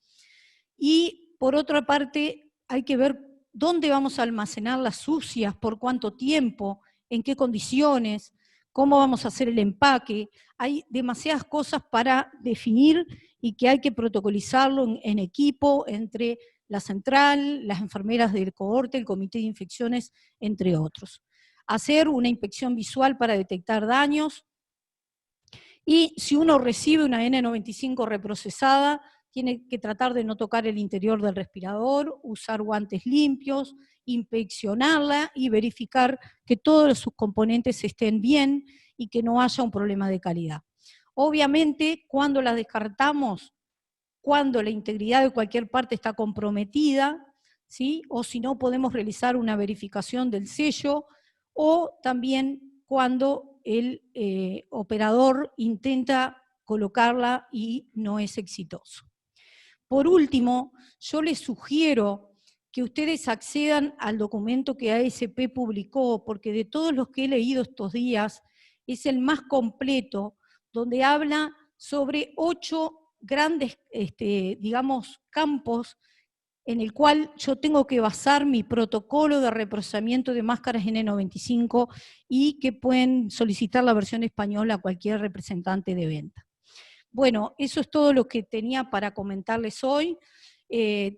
Speaker 3: Y por otra parte, hay que ver dónde vamos a almacenar las sucias, por cuánto tiempo, en qué condiciones, cómo vamos a hacer el empaque. Hay demasiadas cosas para definir y que hay que protocolizarlo en equipo entre la central, las enfermeras del cohorte, el comité de infecciones, entre otros. Hacer una inspección visual para detectar daños, y si uno recibe una N95 reprocesada, tiene que tratar de no tocar el interior del respirador, usar guantes limpios, inspeccionarla y verificar que todos sus componentes estén bien y que no haya un problema de calidad. Obviamente, cuando las descartamos, cuando la integridad de cualquier parte está comprometida, ¿sí? O si no podemos realizar una verificación del sello, o también cuando el operador intenta colocarla y no es exitoso. Por último, yo les sugiero que ustedes accedan al documento que ASP publicó, porque de todos los que he leído estos días, es el más completo, donde habla sobre 8 grandes, digamos, campos en el cual yo tengo que basar mi protocolo de reprocesamiento de máscaras N95 y que pueden solicitar la versión española a cualquier representante de venta. Bueno, eso es todo lo que tenía para comentarles hoy.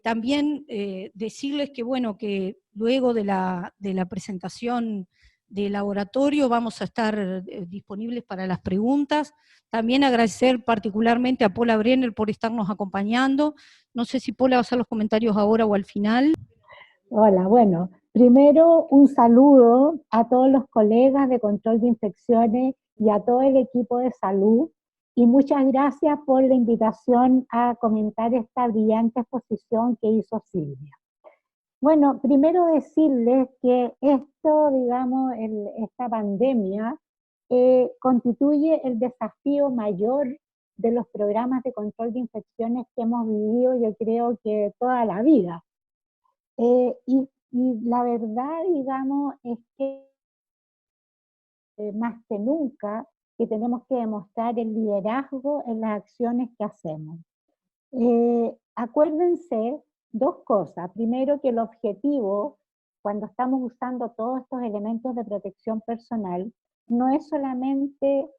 Speaker 3: También decirles que, bueno, que luego de la presentación del laboratorio vamos a estar disponibles para las preguntas. También agradecer particularmente a Paula Brenner por estarnos acompañando. No sé si Paula va a hacer los comentarios ahora o al final.
Speaker 4: Hola, bueno, primero un saludo a todos los colegas de control de infecciones y a todo el equipo de salud, y muchas gracias por la invitación a comentar esta brillante exposición que hizo Silvia. Bueno, primero decirles que esto, digamos, esta pandemia constituye el desafío mayor de los programas de control de infecciones que hemos vivido, yo creo que toda la vida. Y la verdad, digamos, es que más que nunca que tenemos que demostrar el liderazgo en las acciones que hacemos. Acuérdense dos cosas. Primero, que el objetivo, cuando estamos usando todos estos elementos de protección personal, no es solamente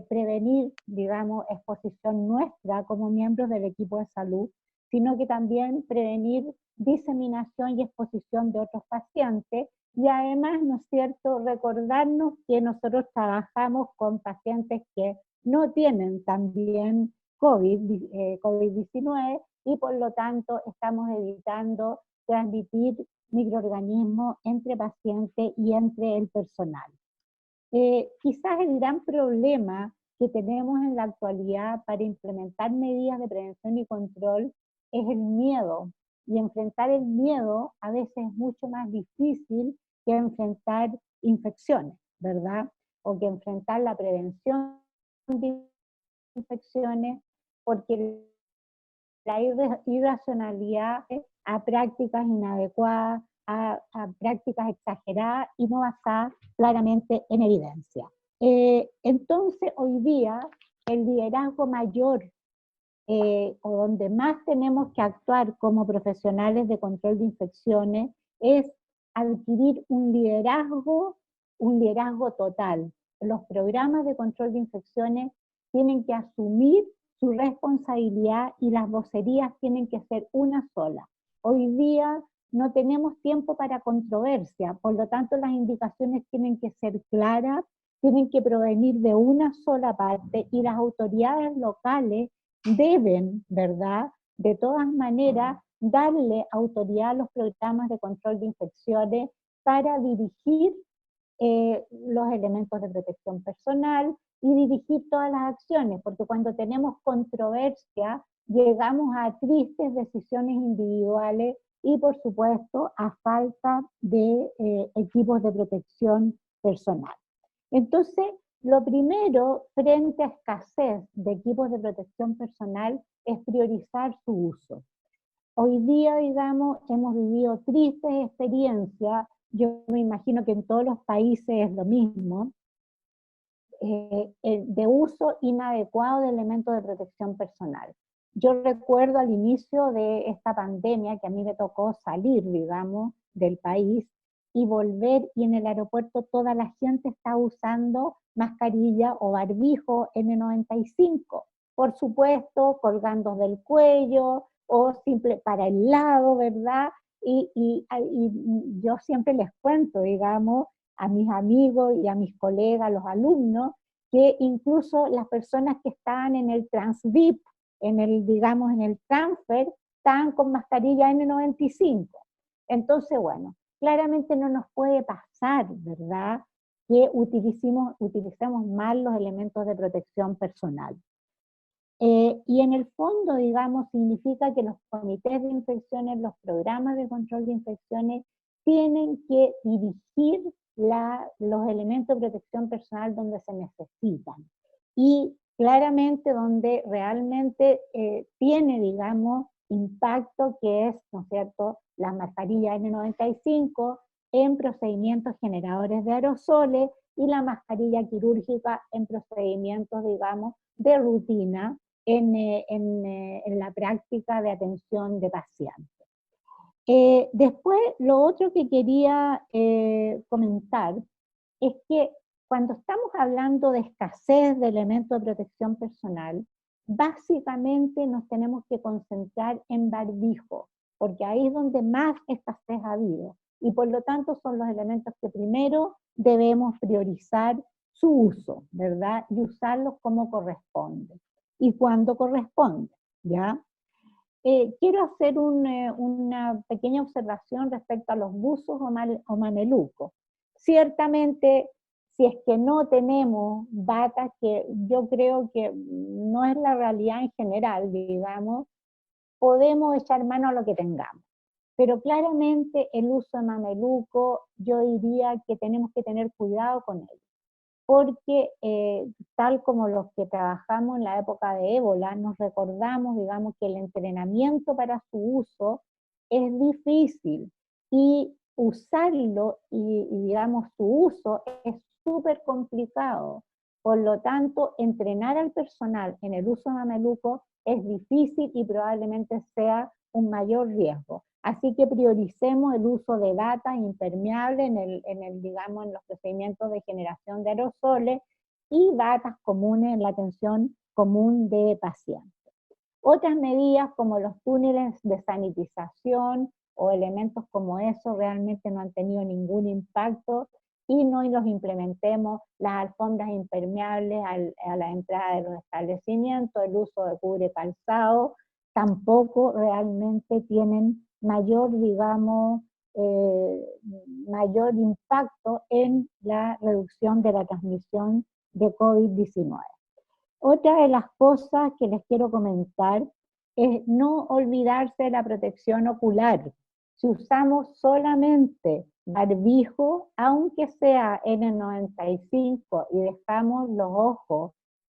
Speaker 4: prevenir, digamos, exposición nuestra como miembros del equipo de salud, sino que también prevenir diseminación y exposición de otros pacientes, y además, ¿no es cierto?, recordarnos que nosotros trabajamos con pacientes que no tienen también COVID-19, y por lo tanto estamos evitando transmitir microorganismos entre pacientes y entre el personal. Quizás el gran problema que tenemos en la actualidad para implementar medidas de prevención y control es el miedo, y enfrentar el miedo a veces es mucho más difícil que enfrentar infecciones, ¿verdad? O que enfrentar la prevención de infecciones, porque la irracionalidad a prácticas inadecuadas, a prácticas exageradas y no basadas claramente en evidencia. Entonces, hoy día, el liderazgo mayor, o donde más tenemos que actuar como profesionales de control de infecciones, es adquirir un liderazgo total. Los programas de control de infecciones tienen que asumir su responsabilidad y las vocerías tienen que ser una sola. Hoy día no tenemos tiempo para controversia, por lo tanto las indicaciones tienen que ser claras, tienen que provenir de una sola parte, y las autoridades locales deben, ¿verdad?, de todas maneras, darle autoridad a los programas de control de infecciones para dirigir los elementos de protección personal y dirigir todas las acciones, porque cuando tenemos controversia llegamos a tristes decisiones individuales y por supuesto a falta de equipos de protección personal. Entonces, lo primero frente a escasez de equipos de protección personal es priorizar su uso. Hoy día, digamos, hemos vivido tristes experiencias, yo me imagino que en todos los países es lo mismo, de uso inadecuado de elementos de protección personal. Yo recuerdo al inicio de esta pandemia que a mí me tocó salir, digamos, del país y volver, y en el aeropuerto toda la gente está usando mascarilla o barbijo N95, por supuesto, colgando del cuello o simple para el lado, ¿verdad? Y yo siempre les cuento, digamos, a mis amigos y a mis colegas, los alumnos, que incluso las personas que están en el transvip, digamos, en el transfer, están con mascarilla N95. Entonces, bueno, claramente no nos puede pasar, ¿verdad?, que utilicemos mal los elementos de protección personal. Y en el fondo, digamos, significa que los comités de infecciones, los programas de control de infecciones, tienen que dirigir los elementos de protección personal donde se necesitan. Y claramente donde realmente tiene, digamos, impacto, que es, ¿no es cierto?, la mascarilla N95 en procedimientos generadores de aerosoles y la mascarilla quirúrgica en procedimientos, digamos, de rutina en la práctica de atención de pacientes. Después, lo otro que quería comentar es que cuando estamos hablando de escasez de elementos de protección personal, básicamente nos tenemos que concentrar en barbijo, porque ahí es donde más escasez ha habido, y por lo tanto son los elementos que primero debemos priorizar su uso, ¿verdad? Y usarlos como corresponde, y cuando corresponde, ¿ya? Quiero hacer una pequeña observación respecto a los buzos o mamelucos. Ciertamente, si es que no tenemos batas, que yo creo que no es la realidad en general, digamos, podemos echar mano a lo que tengamos. Pero claramente el uso de mameluco, yo diría que tenemos que tener cuidado con él, porque tal como los que trabajamos en la época de ébola, nos recordamos, digamos, que el entrenamiento para su uso es difícil, y usarlo y digamos, su uso es súper complicado. Por lo tanto, entrenar al personal en el uso de mameluco es difícil y probablemente sea un mayor riesgo. Así que prioricemos el uso de batas impermeables digamos, en los procedimientos de generación de aerosoles, y batas comunes en la atención común de pacientes. Otras medidas como los túneles de sanitización o elementos como eso realmente no han tenido ningún impacto, y no los implementemos. Las alfombras impermeables a la entrada de los establecimientos, el uso de cubre calzado, tampoco realmente tienen mayor, digamos, mayor impacto en la reducción de la transmisión de COVID-19. Otra de las cosas que les quiero comentar es no olvidarse de la protección ocular. Si usamos solamente barbijo, aunque sea N95, y dejamos los ojos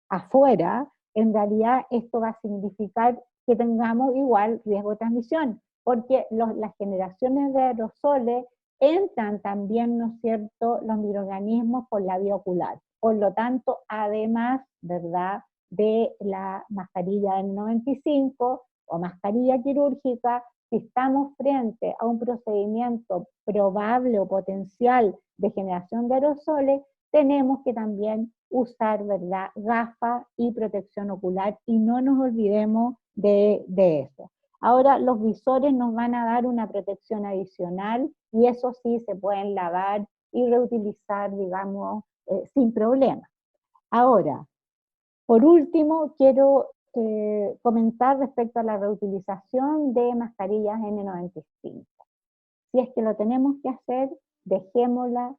Speaker 4: afuera, en realidad esto va a significar que tengamos igual riesgo de transmisión, porque las generaciones de aerosoles entran también, ¿no es cierto?, los microorganismos por la vía ocular. Por lo tanto, además, ¿verdad?, de la mascarilla N95 o mascarilla quirúrgica, si estamos frente a un procedimiento probable o potencial de generación de aerosoles, tenemos que también usar, ¿verdad?, gafas y protección ocular, y no nos olvidemos de eso. Ahora, los visores nos van a dar una protección adicional, y eso sí se pueden lavar y reutilizar, digamos, sin problema. Ahora, por último, quiero comentar respecto a la reutilización de mascarillas N95. Si es que lo tenemos que hacer, dejémosla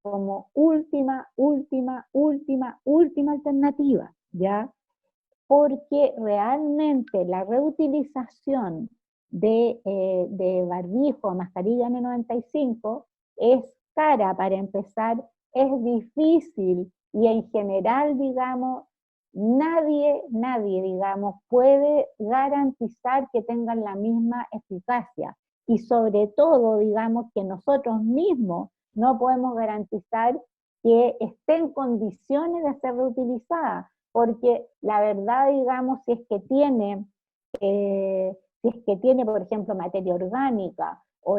Speaker 4: como última alternativa, ¿ya? Porque realmente la reutilización de barbijo, mascarilla N95, es cara para empezar, es difícil, y en general, digamos, nadie, digamos, puede garantizar que tengan la misma eficacia. Y sobre todo, digamos, que nosotros mismos no podemos garantizar que esté en condiciones de ser reutilizada, porque la verdad, digamos, si es que tiene, por ejemplo, materia orgánica, o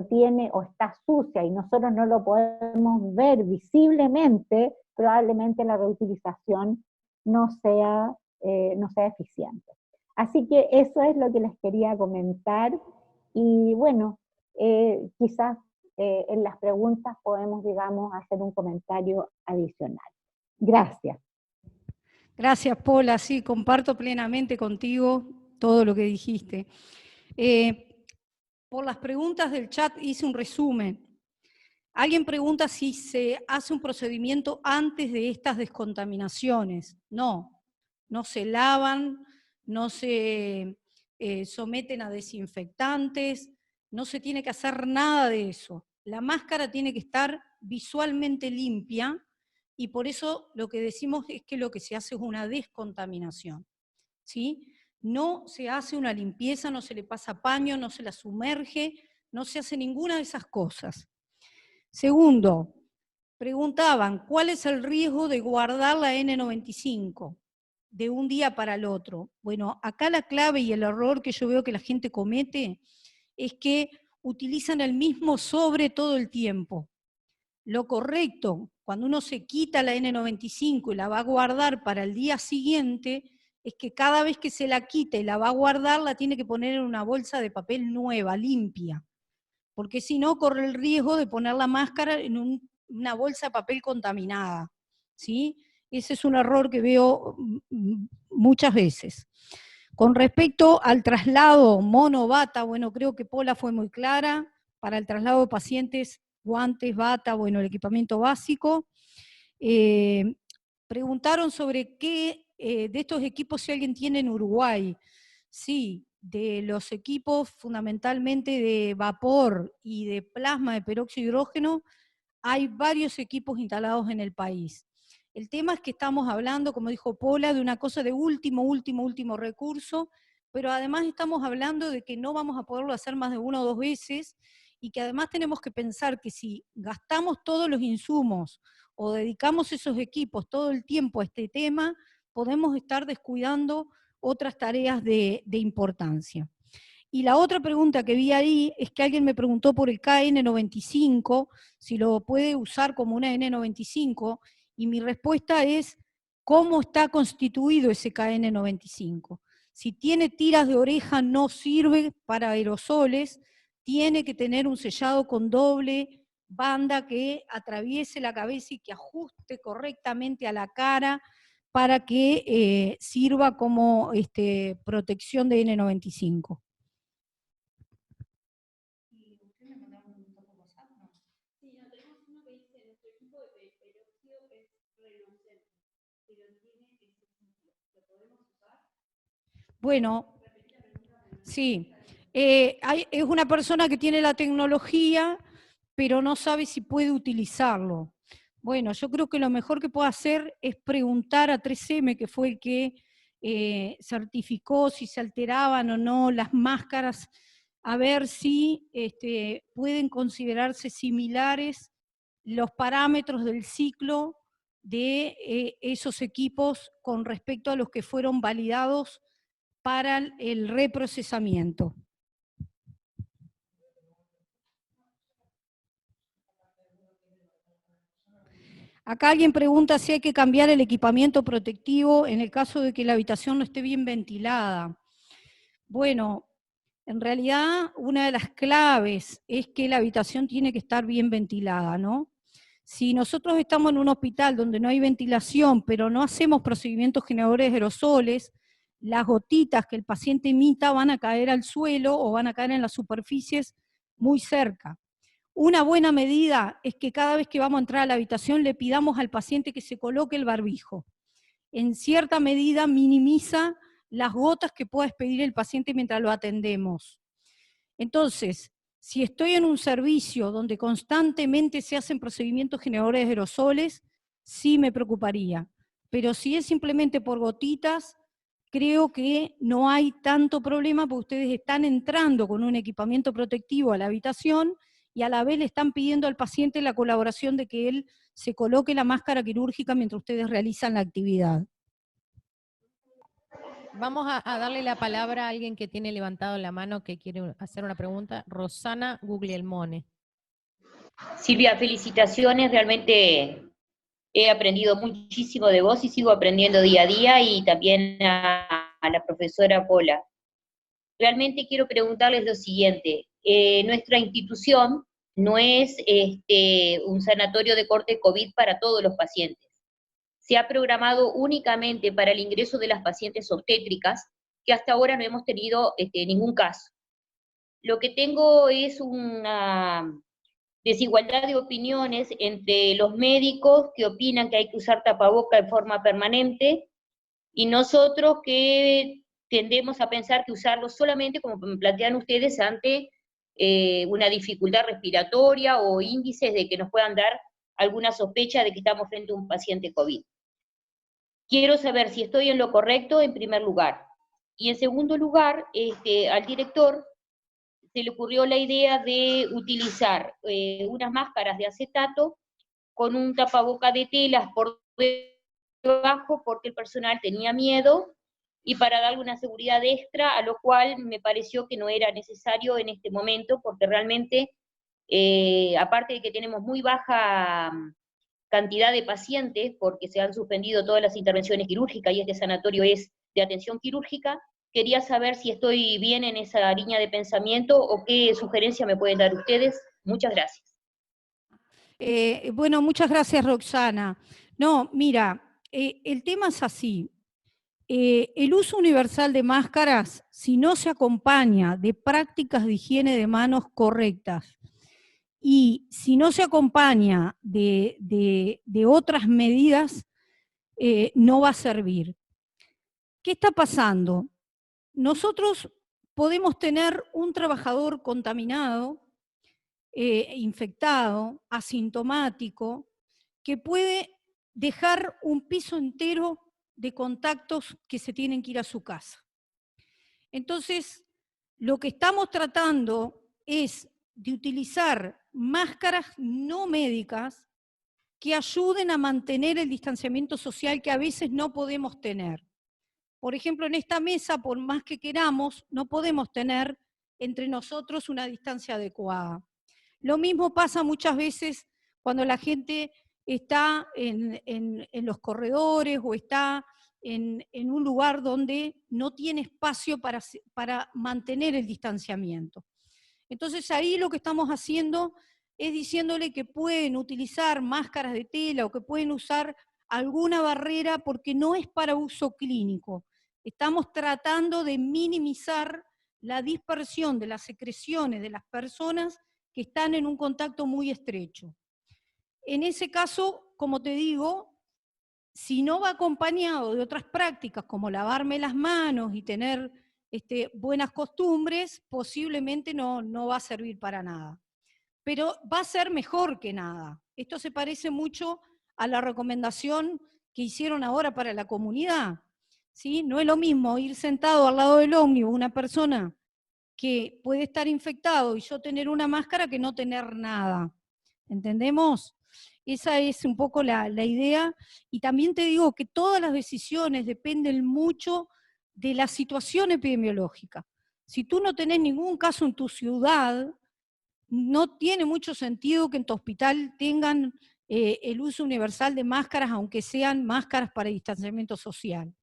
Speaker 4: está sucia y nosotros no lo podemos ver visiblemente, probablemente la reutilización no sea eficiente. Así que eso es lo que les quería comentar, y bueno, quizás en las preguntas podemos, digamos, hacer un comentario adicional. Gracias.
Speaker 3: Gracias, Paula. Sí, comparto plenamente contigo todo lo que dijiste. Por las preguntas del chat hice un resumen. Alguien pregunta si se hace un procedimiento antes de estas descontaminaciones. No, no se lavan, no se someten a desinfectantes, no se tiene que hacer nada de eso. La máscara tiene que estar visualmente limpia, y por eso lo que decimos es que lo que se hace es una descontaminación, ¿sí? No se hace una limpieza, no se le pasa paño, no se la sumerge, no se hace ninguna de esas cosas. Segundo, preguntaban, ¿cuál es el riesgo de guardar la N95 de un día para el otro? Bueno, acá la clave y el error que yo veo que la gente comete es que utilizan el mismo sobre todo el tiempo. Lo correcto, cuando uno se quita la N95 y la va a guardar para el día siguiente, es que cada vez que se la quita y la va a guardar, la tiene que poner en una bolsa de papel nueva, limpia, porque si no corre el riesgo de poner la máscara en una bolsa de papel contaminada, ¿sí? Ese es un error que veo muchas veces. Con respecto al traslado mono-bata, bueno, creo que Pola fue muy clara. Para el traslado de pacientes, guantes, bata, bueno, el equipamiento básico. Preguntaron sobre qué de estos equipos si alguien tiene en Uruguay. Sí, de los equipos fundamentalmente de vapor y de plasma de peróxido de hidrógeno, hay varios equipos instalados en el país. El tema es que estamos hablando, como dijo Pola, de una cosa de último recurso, pero además estamos hablando de que no vamos a poderlo hacer más de 1 o 2 veces, y que además tenemos que pensar que si gastamos todos los insumos o dedicamos esos equipos todo el tiempo a este tema, podemos estar descuidando otras tareas de importancia. Y la otra pregunta que vi ahí es que alguien me preguntó por el KN95, si lo puede usar como una N95, y mi respuesta es, ¿cómo está constituido ese KN95? Si tiene tiras de oreja no sirve para aerosoles, tiene que tener un sellado con doble banda que atraviese la cabeza y que ajuste correctamente a la cara para que sirva como protección de N95. Bueno, sí, es una persona que tiene la tecnología, pero no sabe si puede utilizarlo. Bueno, yo creo que lo mejor que puede hacer es preguntar a 3M, que fue el que certificó si se alteraban o no las máscaras, a ver si pueden considerarse similares los parámetros del ciclo de esos equipos con respecto a los que fueron validados para el reprocesamiento. Acá alguien pregunta si hay que cambiar el equipamiento protectivo en el caso de que la habitación no esté bien ventilada. Bueno, en realidad una de las claves es que la habitación tiene que estar bien ventilada, ¿no? Si nosotros estamos en un hospital donde no hay ventilación, pero no hacemos procedimientos generadores de aerosoles, las gotitas que el paciente emita van a caer al suelo o van a caer en las superficies muy cerca. Una buena medida es que cada vez que vamos a entrar a la habitación le pidamos al paciente que se coloque el barbijo. En cierta medida minimiza las gotas que pueda expedir el paciente mientras lo atendemos. Entonces, si estoy en un servicio donde constantemente se hacen procedimientos generadores de aerosoles, sí me preocuparía. Pero si es simplemente por gotitas, creo que no hay tanto problema porque ustedes están entrando con un equipamiento protectivo a la habitación y a la vez le están pidiendo al paciente la colaboración de que él se coloque la máscara quirúrgica mientras ustedes realizan la actividad.
Speaker 1: Vamos a darle la palabra a alguien que tiene levantado la mano que quiere hacer una pregunta. Rosana Guglielmone.
Speaker 5: Silvia, felicitaciones, realmente he aprendido muchísimo de vos y sigo aprendiendo día a día, y también a la profesora Pola. Realmente quiero preguntarles lo siguiente, nuestra institución no es un sanatorio de corte COVID para todos los pacientes. Se ha programado únicamente para el ingreso de las pacientes obstétricas, que hasta ahora no hemos tenido ningún caso. Lo que tengo es una desigualdad de opiniones entre los médicos que opinan que hay que usar tapaboca de forma permanente y nosotros que tendemos a pensar que usarlo solamente, como me plantean ustedes, ante una dificultad respiratoria o índices de que nos puedan dar alguna sospecha de que estamos frente a un paciente COVID. Quiero saber si estoy en lo correcto, en primer lugar. Y en segundo lugar, al director se le ocurrió la idea de utilizar unas máscaras de acetato con un tapaboca de telas por debajo porque el personal tenía miedo y para darle una seguridad extra, a lo cual me pareció que no era necesario en este momento porque realmente, aparte de que tenemos muy baja cantidad de pacientes porque se han suspendido todas las intervenciones quirúrgicas y este sanatorio es de atención quirúrgica. Quería saber si estoy bien en esa línea de pensamiento o qué sugerencia me pueden dar ustedes. Muchas gracias.
Speaker 3: Bueno, muchas gracias, Roxana. No, mira, el tema es así. El uso universal de máscaras, si no se acompaña de prácticas de higiene de manos correctas y si no se acompaña de otras medidas, no va a servir. ¿Qué está pasando? Nosotros podemos tener un trabajador contaminado, infectado, asintomático, que puede dejar un piso entero de contactos que se tienen que ir a su casa. Entonces, lo que estamos tratando es de utilizar máscaras no médicas que ayuden a mantener el distanciamiento social que a veces no podemos tener. Por ejemplo, en esta mesa, por más que queramos, no podemos tener entre nosotros una distancia adecuada. Lo mismo pasa muchas veces cuando la gente está en los corredores o está en un lugar donde no tiene espacio para mantener el distanciamiento. Entonces ahí lo que estamos haciendo es diciéndole que pueden utilizar máscaras de tela o que pueden usar alguna barrera porque no es para uso clínico. Estamos tratando de minimizar la dispersión de las secreciones de las personas que están en un contacto muy estrecho. En ese caso, como te digo, si no va acompañado de otras prácticas como lavarme las manos y tener buenas costumbres, posiblemente no va a servir para nada. Pero va a ser mejor que nada. Esto se parece mucho a la recomendación que hicieron ahora para la comunidad. ¿Sí? No es lo mismo ir sentado al lado del ómnibus una persona que puede estar infectado y yo tener una máscara que no tener nada. ¿Entendemos? Esa es un poco la idea. Y también te digo que todas las decisiones dependen mucho de la situación epidemiológica. Si tú no tenés ningún caso en tu ciudad, no tiene mucho sentido que en tu hospital tengan el uso universal de máscaras, aunque sean máscaras para distanciamiento social.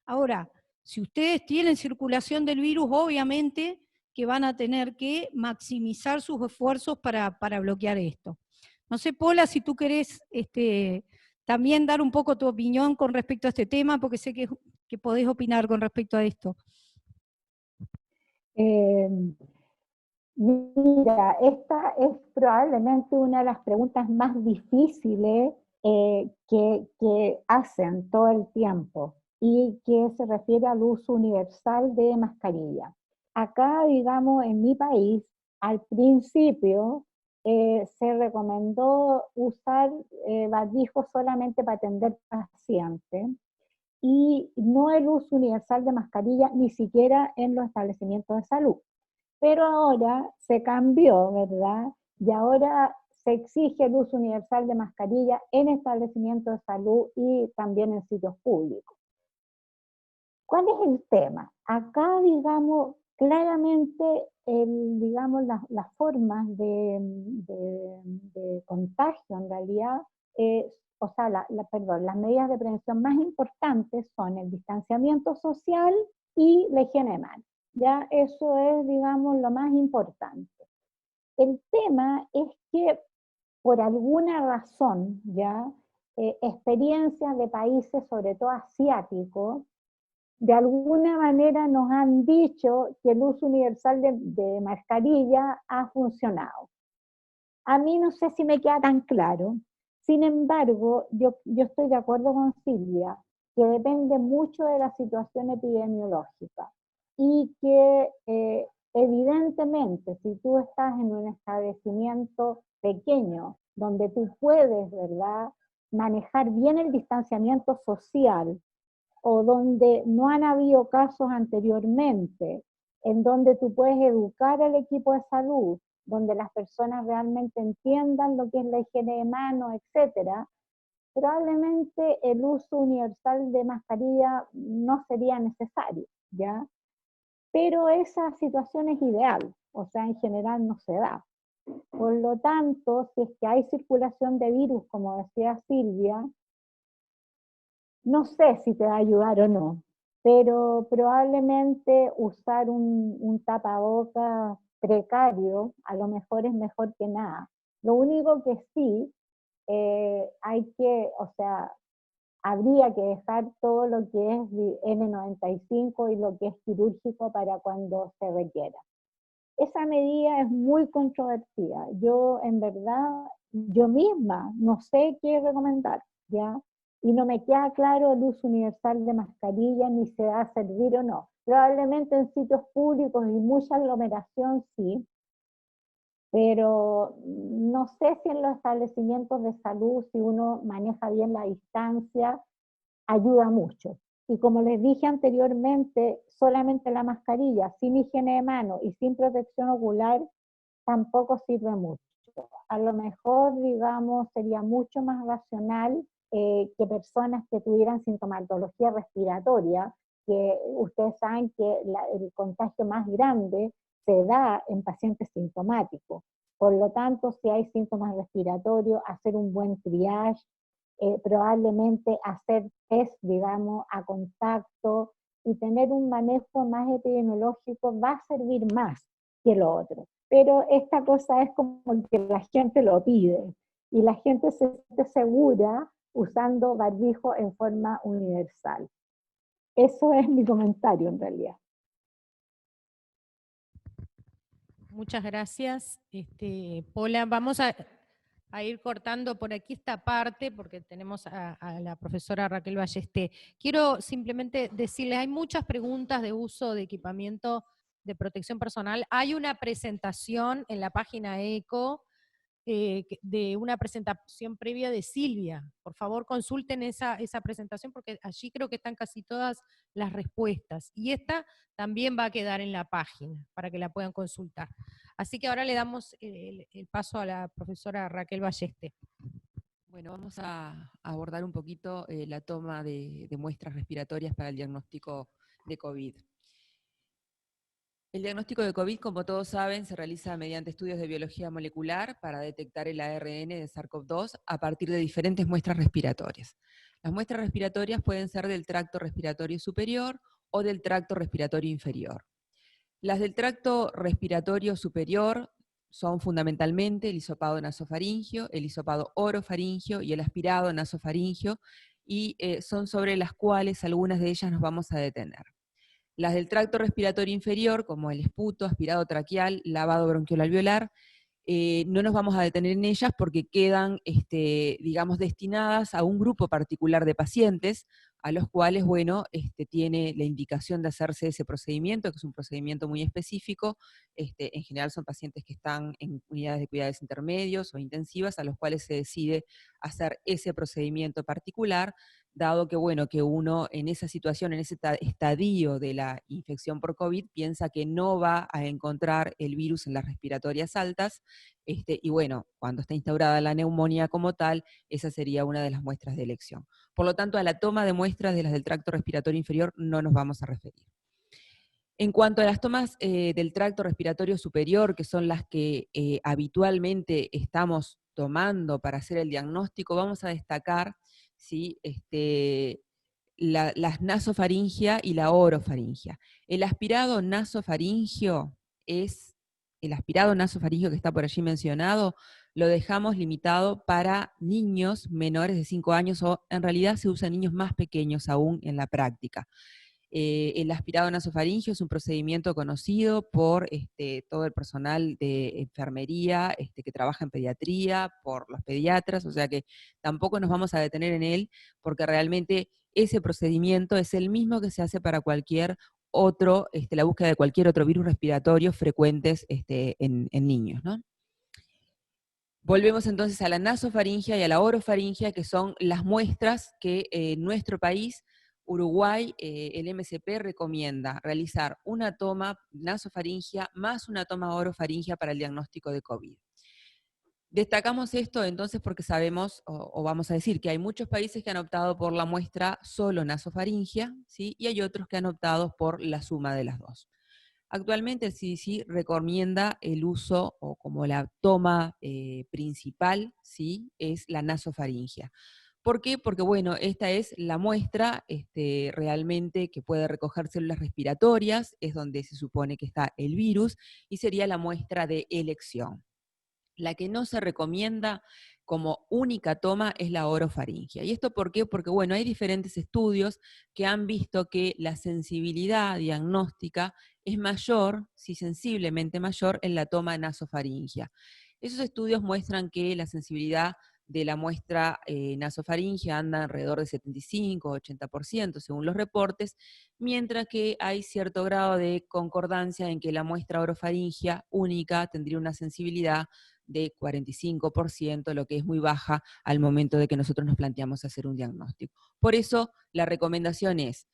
Speaker 3: Ahora, si ustedes tienen circulación del virus, obviamente que van a tener que maximizar sus esfuerzos para bloquear esto. No sé, Pola, si tú querés también dar un poco tu opinión con respecto a este tema, porque sé que podés opinar con respecto a esto.
Speaker 4: Mira, esta es probablemente una de las preguntas más difíciles que hacen todo el tiempo y que se refiere al uso universal de mascarilla. Acá, digamos, en mi país, al principio se recomendó usar barbijo solamente para atender pacientes y no el uso universal de mascarilla ni siquiera en los establecimientos de salud. Pero ahora se cambió, ¿verdad? Y ahora se exige el uso universal de mascarilla en establecimientos de salud y también en sitios públicos. ¿Cuál es el tema? Acá, digamos, claramente, digamos, las formas de contagio, en realidad, o sea, las medidas de prevención más importantes son el distanciamiento social y la higiene de manos. Ya eso es, digamos, lo más importante. El tema es que por alguna razón, ya, experiencias de países, sobre todo asiáticos, de alguna manera nos han dicho que el uso universal de mascarilla ha funcionado. A mí no sé si me queda tan claro. Sin embargo, yo estoy de acuerdo con Silvia, que depende mucho de la situación epidemiológica y que evidentemente si tú estás en un establecimiento pequeño donde tú puedes, ¿verdad?, manejar bien el distanciamiento social o donde no han habido casos anteriormente, en donde tú puedes educar al equipo de salud, donde las personas realmente entiendan lo que es la higiene de manos, etcétera, probablemente el uso universal de mascarilla no sería necesario, ¿ya? Pero esa situación es ideal, o sea, en general no se da. Por lo tanto, si es que hay circulación de virus, como decía Silvia, no sé si te va a ayudar o no, pero probablemente usar un tapaboca precario a lo mejor es mejor que nada. Lo único que sí hay que, o sea, habría que dejar todo lo que es N95 y lo que es quirúrgico para cuando se requiera. Esa medida es muy controvertida. Yo, en verdad, yo misma no sé qué recomendar, ¿ya? Y no me queda claro el uso universal de mascarillas, ni se va a servir o no. Probablemente en sitios públicos y mucha aglomeración sí, pero no sé si en los establecimientos de salud, si uno maneja bien la distancia, ayuda mucho. Y como les dije anteriormente, solamente la mascarilla, sin higiene de mano y sin protección ocular, tampoco sirve mucho. A lo mejor, digamos, sería mucho más racional que personas que tuvieran sintomatología respiratoria, que ustedes saben que el contagio más grande se da en pacientes sintomáticos. Por lo tanto, si hay síntomas respiratorios, hacer un buen triage, probablemente hacer test, digamos, a contacto y tener un manejo más epidemiológico va a servir más que lo otro. Pero esta cosa es como que la gente lo pide y la gente se siente segura usando barbijo en forma universal. Eso es mi comentario en realidad.
Speaker 1: Muchas gracias, Pola. Vamos a ir cortando por aquí esta parte porque tenemos a la profesora Raquel Ballesté. Quiero simplemente decirles, hay muchas preguntas de uso de equipamiento de protección personal. Hay una presentación en la página ECO de una presentación previa de Silvia. Por favor, consulten esa presentación porque allí creo que están casi todas las respuestas. Y esta también va a quedar en la página para que la puedan consultar. Así que ahora le damos el paso a la profesora Raquel Ballesté.
Speaker 6: Bueno, vamos a abordar un poquito la toma de muestras respiratorias para el diagnóstico de COVID. El diagnóstico de COVID, como todos saben, se realiza mediante estudios de biología molecular para detectar el ARN de SARS-CoV-2 a partir de diferentes muestras respiratorias. Las muestras respiratorias pueden ser del tracto respiratorio superior o del tracto respiratorio inferior. Las del tracto respiratorio superior son fundamentalmente el hisopado nasofaringio, el hisopado orofaringio y el aspirado nasofaringio, y son sobre las cuales algunas de ellas nos vamos a detener. Las del tracto respiratorio inferior, como el esputo, aspirado traqueal, lavado bronquial alveolar, no nos vamos a detener en ellas porque quedan, digamos, destinadas a un grupo particular de pacientes, a los cuales, bueno, tiene la indicación de hacerse ese procedimiento, que es un procedimiento muy específico. En general son pacientes que están en unidades de cuidados intermedios o intensivas, a los cuales se decide hacer ese procedimiento particular, dado que, bueno, que uno en esa situación, en ese estadio de la infección por COVID, piensa que no va a encontrar el virus en las respiratorias altas, y bueno, cuando está instaurada la neumonía como tal, esa sería una de las muestras de elección. Por lo tanto, a la toma de muestras de las del tracto respiratorio inferior no nos vamos a referir. En cuanto a las tomas del tracto respiratorio superior, que son las que habitualmente estamos tomando para hacer el diagnóstico, vamos a destacar, ¿sí?, las nasofaringia y la orofaringia. El aspirado nasofaringio que está por allí mencionado, lo dejamos limitado para niños menores de 5 años, o en realidad se usa en niños más pequeños aún en la práctica. El aspirado nasofaringio es un procedimiento conocido por todo el personal de enfermería que trabaja en pediatría, por los pediatras, o sea que tampoco nos vamos a detener en él, porque realmente ese procedimiento es el mismo que se hace para cualquier otro, la búsqueda de cualquier otro virus respiratorio frecuentes en niños, ¿no? Volvemos entonces a la nasofaringia y a la orofaringia, que son las muestras que en nuestro país, Uruguay, el MSP recomienda realizar una toma nasofaringia más una toma orofaringia para el diagnóstico de COVID. Destacamos esto entonces porque sabemos, o vamos a decir, que hay muchos países que han optado por la muestra solo nasofaringia, ¿sí?, y hay otros que han optado por la suma de las dos. Actualmente el CDC recomienda el uso, o como la toma principal, ¿sí?, es la nasofaringia. ¿Por qué? Porque, bueno, esta es la muestra realmente que puede recoger células respiratorias, es donde se supone que está el virus, y sería la muestra de elección. La que no se recomienda como única toma es la orofaringia. ¿Y esto por qué? Porque, bueno, hay diferentes estudios que han visto que la sensibilidad diagnóstica es mayor, sí, sensiblemente mayor, en la toma nasofaringia. Esos estudios muestran que la sensibilidad de la muestra nasofaringia anda alrededor de 75-80%, según los reportes, mientras que hay cierto grado de concordancia en que la muestra orofaringia única tendría una sensibilidad de 45%, lo que es muy baja al momento de que nosotros nos planteamos hacer un diagnóstico. Por eso, la recomendación es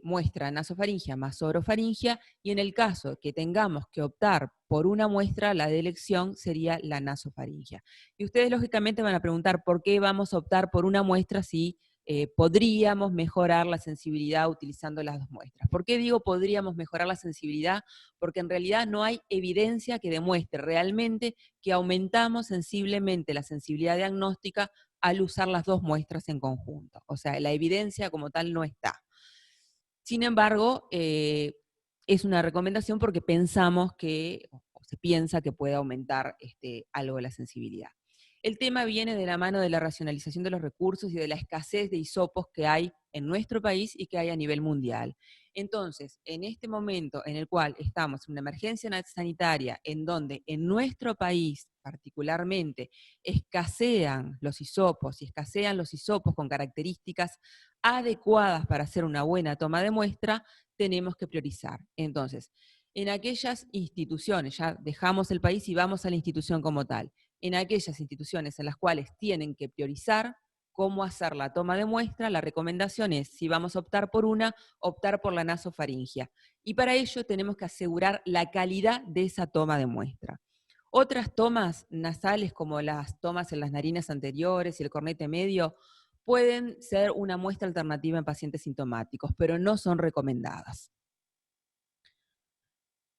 Speaker 6: muestra nasofaringia más orofaringia, y en el caso que tengamos que optar por una muestra, la de elección sería la nasofaringia. Y ustedes lógicamente van a preguntar por qué vamos a optar por una muestra si podríamos mejorar la sensibilidad utilizando las dos muestras. ¿Por qué digo podríamos mejorar la sensibilidad? Porque en realidad no hay evidencia que demuestre realmente que aumentamos sensiblemente la sensibilidad diagnóstica al usar las dos muestras en conjunto. O sea, la evidencia como tal no está. Sin embargo, es una recomendación porque pensamos que, o se piensa que puede aumentar algo la sensibilidad. El tema viene de la mano de la racionalización de los recursos y de la escasez de hisopos que hay en nuestro país y que hay a nivel mundial. Entonces, en este momento en el cual estamos en una emergencia sanitaria, en donde en nuestro país particularmente escasean los hisopos y escasean los hisopos con características adecuadas para hacer una buena toma de muestra, tenemos que priorizar. Entonces, en aquellas instituciones, ya dejamos el país y vamos a la institución como tal, en aquellas instituciones en las cuales tienen que priorizar cómo hacer la toma de muestra, la recomendación es, si vamos a optar por una, optar por la nasofaringia. Y para ello tenemos que asegurar la calidad de esa toma de muestra. Otras tomas nasales, como las tomas en las narinas anteriores y el cornete medio, pueden ser una muestra alternativa en pacientes sintomáticos, pero no son recomendadas.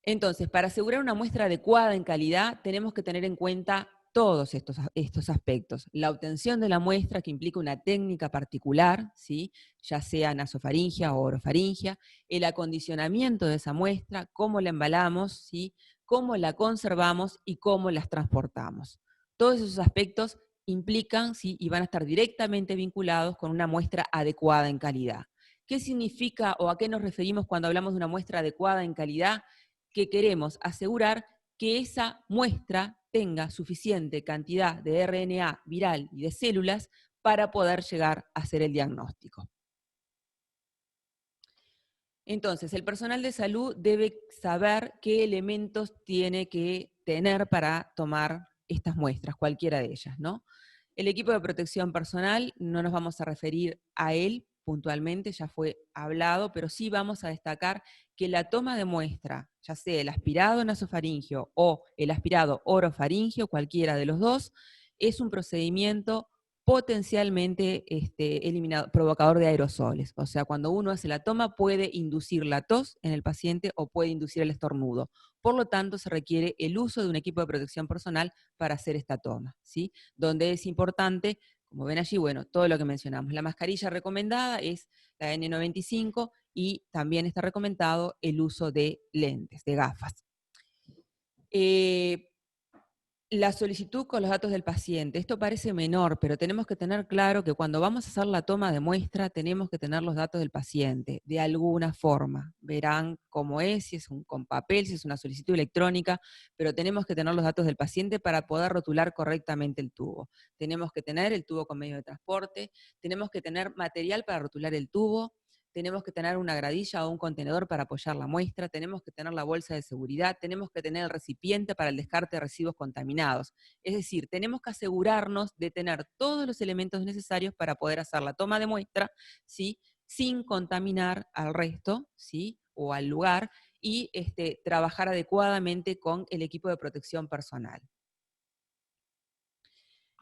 Speaker 6: Entonces, para asegurar una muestra adecuada en calidad, tenemos que tener en cuenta todos estos aspectos. La obtención de la muestra, que implica una técnica particular, ¿sí?, ya sea nasofaringia o orofaringia, el acondicionamiento de esa muestra, cómo la embalamos, ¿sí?, cómo la conservamos y cómo las transportamos. Todos esos aspectos implican, ¿sí?, y van a estar directamente vinculados con una muestra adecuada en calidad. ¿Qué significa o a qué nos referimos cuando hablamos de una muestra adecuada en calidad? Que queremos asegurar que esa muestra tenga suficiente cantidad de RNA viral y de células para poder llegar a hacer el diagnóstico. Entonces, el personal de salud debe saber qué elementos tiene que tener para tomar estas muestras, cualquiera de ellas, ¿no? El equipo de protección personal, no nos vamos a referir a él puntualmente, ya fue hablado, pero sí vamos a destacar que la toma de muestra, ya sea el aspirado nasofaringio o el aspirado orofaringio, cualquiera de los dos, es un procedimiento potencialmente provocador de aerosoles. O sea, cuando uno hace la toma puede inducir la tos en el paciente o puede inducir el estornudo. Por lo tanto, se requiere el uso de un equipo de protección personal para hacer esta toma, ¿sí? Donde es importante, como ven allí, bueno, todo lo que mencionamos. La mascarilla recomendada es la N95 y también está recomendado el uso de lentes, de gafas. La solicitud con los datos del paciente. Esto parece menor, pero tenemos que tener claro que cuando vamos a hacer la toma de muestra tenemos que tener los datos del paciente, de alguna forma. Verán cómo es, si es con papel, si es una solicitud electrónica, pero tenemos que tener los datos del paciente para poder rotular correctamente el tubo. Tenemos que tener el tubo con medio de transporte, tenemos que tener material para rotular el tubo, tenemos que tener una gradilla o un contenedor para apoyar la muestra, tenemos que tener la bolsa de seguridad, tenemos que tener el recipiente para el descarte de residuos contaminados. Es decir, tenemos que asegurarnos de tener todos los elementos necesarios para poder hacer la toma de muestra, ¿sí?, sin contaminar al resto, ¿sí?, o al lugar, y trabajar adecuadamente con el equipo de protección personal.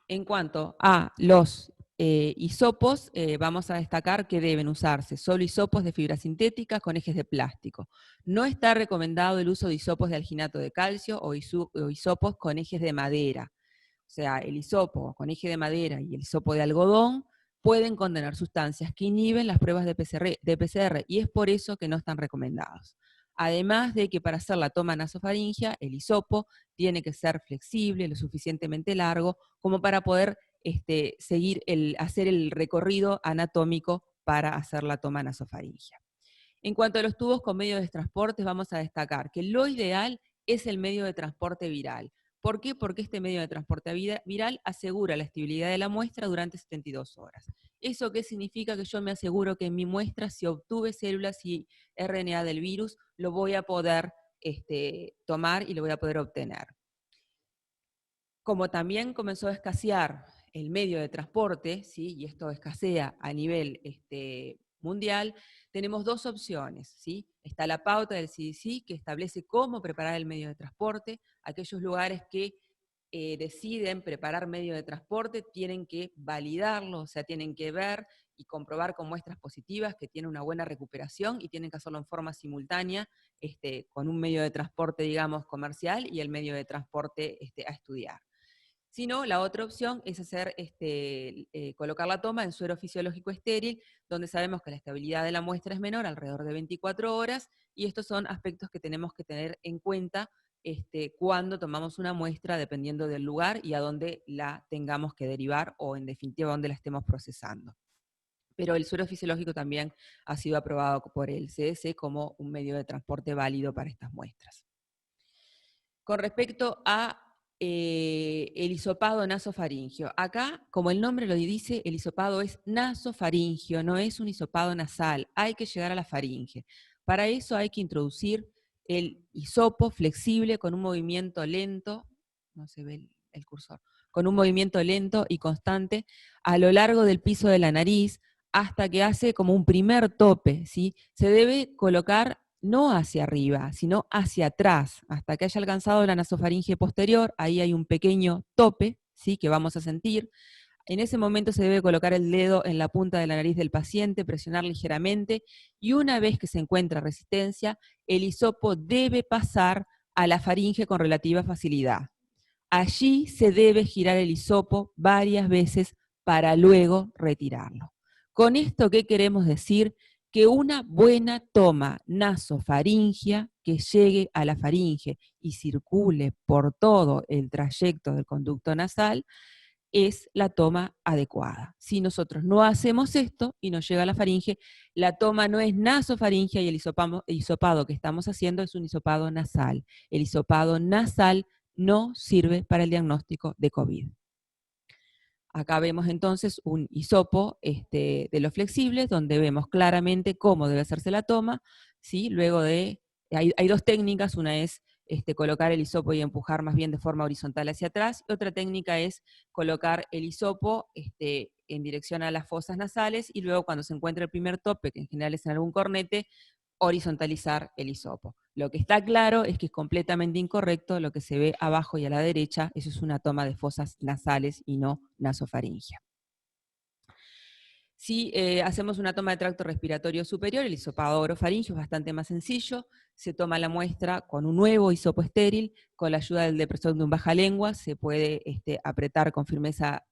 Speaker 6: En cuanto a los hisopos, vamos a destacar que deben usarse solo hisopos de fibra sintética con ejes de plástico. No está recomendado el uso de hisopos de alginato de calcio o hisopos con ejes de madera. O sea, el hisopo con eje de madera y el hisopo de algodón pueden contener sustancias que inhiben las pruebas de PCR, y es por eso que no están recomendados. Además de que para hacer la toma nasofaringea, el hisopo tiene que ser flexible, lo suficientemente largo, como para poder hacer el recorrido anatómico para hacer la toma nasofaringea. En cuanto a los tubos con medios de transporte, vamos a destacar que lo ideal es el medio de transporte viral. ¿Por qué? Porque este medio de transporte viral asegura la estabilidad de la muestra durante 72 horas. ¿Eso qué significa? Que yo me aseguro que en mi muestra, si obtuve células y RNA del virus, lo voy a poder tomar y lo voy a poder obtener. Como también comenzó a escasear el medio de transporte, ¿sí? Y esto escasea a nivel mundial, tenemos dos opciones, ¿sí? Está la pauta del CDC, que establece cómo preparar el medio de transporte. Aquellos lugares que deciden preparar medio de transporte tienen que validarlo, o sea, tienen que ver y comprobar con muestras positivas que tiene una buena recuperación, y tienen que hacerlo en forma simultánea, con un medio de transporte, digamos, comercial, y el medio de transporte a estudiar. Si no, la otra opción es colocar la toma en suero fisiológico estéril, donde sabemos que la estabilidad de la muestra es menor, alrededor de 24 horas, y estos son aspectos que tenemos que tener en cuenta cuando tomamos una muestra, dependiendo del lugar y a dónde la tengamos que derivar, o en definitiva, a dónde la estemos procesando. Pero el suero fisiológico también ha sido aprobado por el CDC como un medio de transporte válido para estas muestras. Con respecto a el hisopado nasofaringio. Acá, como el nombre lo dice, el hisopado es nasofaringio, no es un hisopado nasal. Hay que llegar a la faringe. Para eso hay que introducir el hisopo flexible con un movimiento lento, no se ve el cursor, con un movimiento lento y constante a lo largo del piso de la nariz, hasta que hace como un primer tope, ¿sí? Se debe colocar no hacia arriba, sino hacia atrás, hasta que haya alcanzado la nasofaringe posterior. Ahí hay un pequeño tope, ¿sí?, que vamos a sentir. En ese momento se debe colocar el dedo en la punta de la nariz del paciente, presionar ligeramente, y una vez que se encuentra resistencia, el hisopo debe pasar a la faringe con relativa facilidad. Allí se debe girar el hisopo varias veces para luego retirarlo. Con esto, ¿qué queremos decir? Que una buena toma nasofaringea que llegue a la faringe y circule por todo el trayecto del conducto nasal es la toma adecuada. Si nosotros no hacemos esto y nos llega a la faringe, la toma no es nasofaringea, y el hisopado que estamos haciendo es un hisopado nasal. El hisopado nasal no sirve para el diagnóstico de COVID. Acá vemos entonces un hisopo de los flexibles, donde vemos claramente cómo debe hacerse la toma, ¿sí? Luego hay dos técnicas, una es colocar el hisopo y empujar más bien de forma horizontal hacia atrás, y otra técnica es colocar el hisopo en dirección a las fosas nasales, y luego cuando se encuentra el primer tope, que en general es en algún cornete, horizontalizar el hisopo. Lo que está claro es que es completamente incorrecto lo que se ve abajo y a la derecha. Eso es una toma de fosas nasales y no nasofaringea. Si hacemos una toma de tracto respiratorio superior, el hisopado orofaringeo es bastante más sencillo. Se toma la muestra con un nuevo hisopo estéril, con la ayuda del depresor de un bajalengua, se puede apretar con firmeza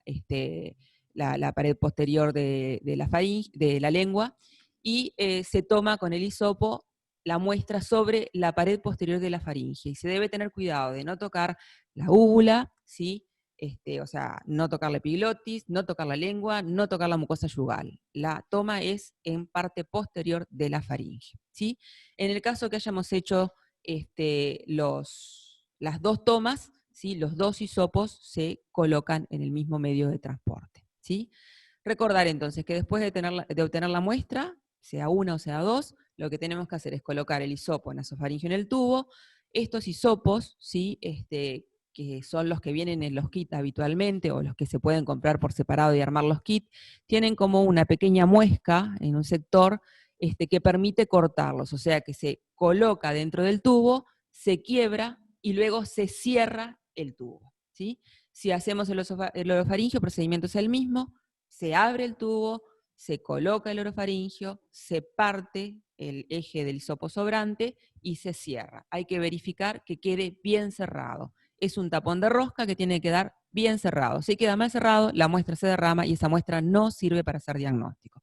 Speaker 6: la pared posterior de la lengua, y se toma con el hisopo la muestra sobre la pared posterior de la faringe. Y se debe tener cuidado de no tocar la úvula, ¿sí? O sea, no tocar la epiglotis, no tocar la lengua, no tocar la mucosa yugal. La toma es en parte posterior de la faringe, ¿sí? En el caso que hayamos hecho las dos tomas, ¿sí?, los dos hisopos se colocan en el mismo medio de transporte, ¿sí? Recordar entonces que después de obtener la muestra, sea una o sea dos, lo que tenemos que hacer es colocar el hisopo nasofaringeo en el tubo. Estos hisopos, ¿sí?, que son los que vienen en los kits habitualmente, o los que se pueden comprar por separado y armar los kits, tienen como una pequeña muesca en un sector que permite cortarlos, o sea que se coloca dentro del tubo, se quiebra y luego se cierra el tubo, ¿sí? Si hacemos el orofaringeo, el procedimiento es el mismo, se abre el tubo, se coloca el orofaringeo, se parte el eje del hisopo sobrante y se cierra. Hay que verificar que quede bien cerrado. Es un tapón de rosca que tiene que quedar bien cerrado. Si queda mal cerrado, la muestra se derrama y esa muestra no sirve para hacer diagnóstico.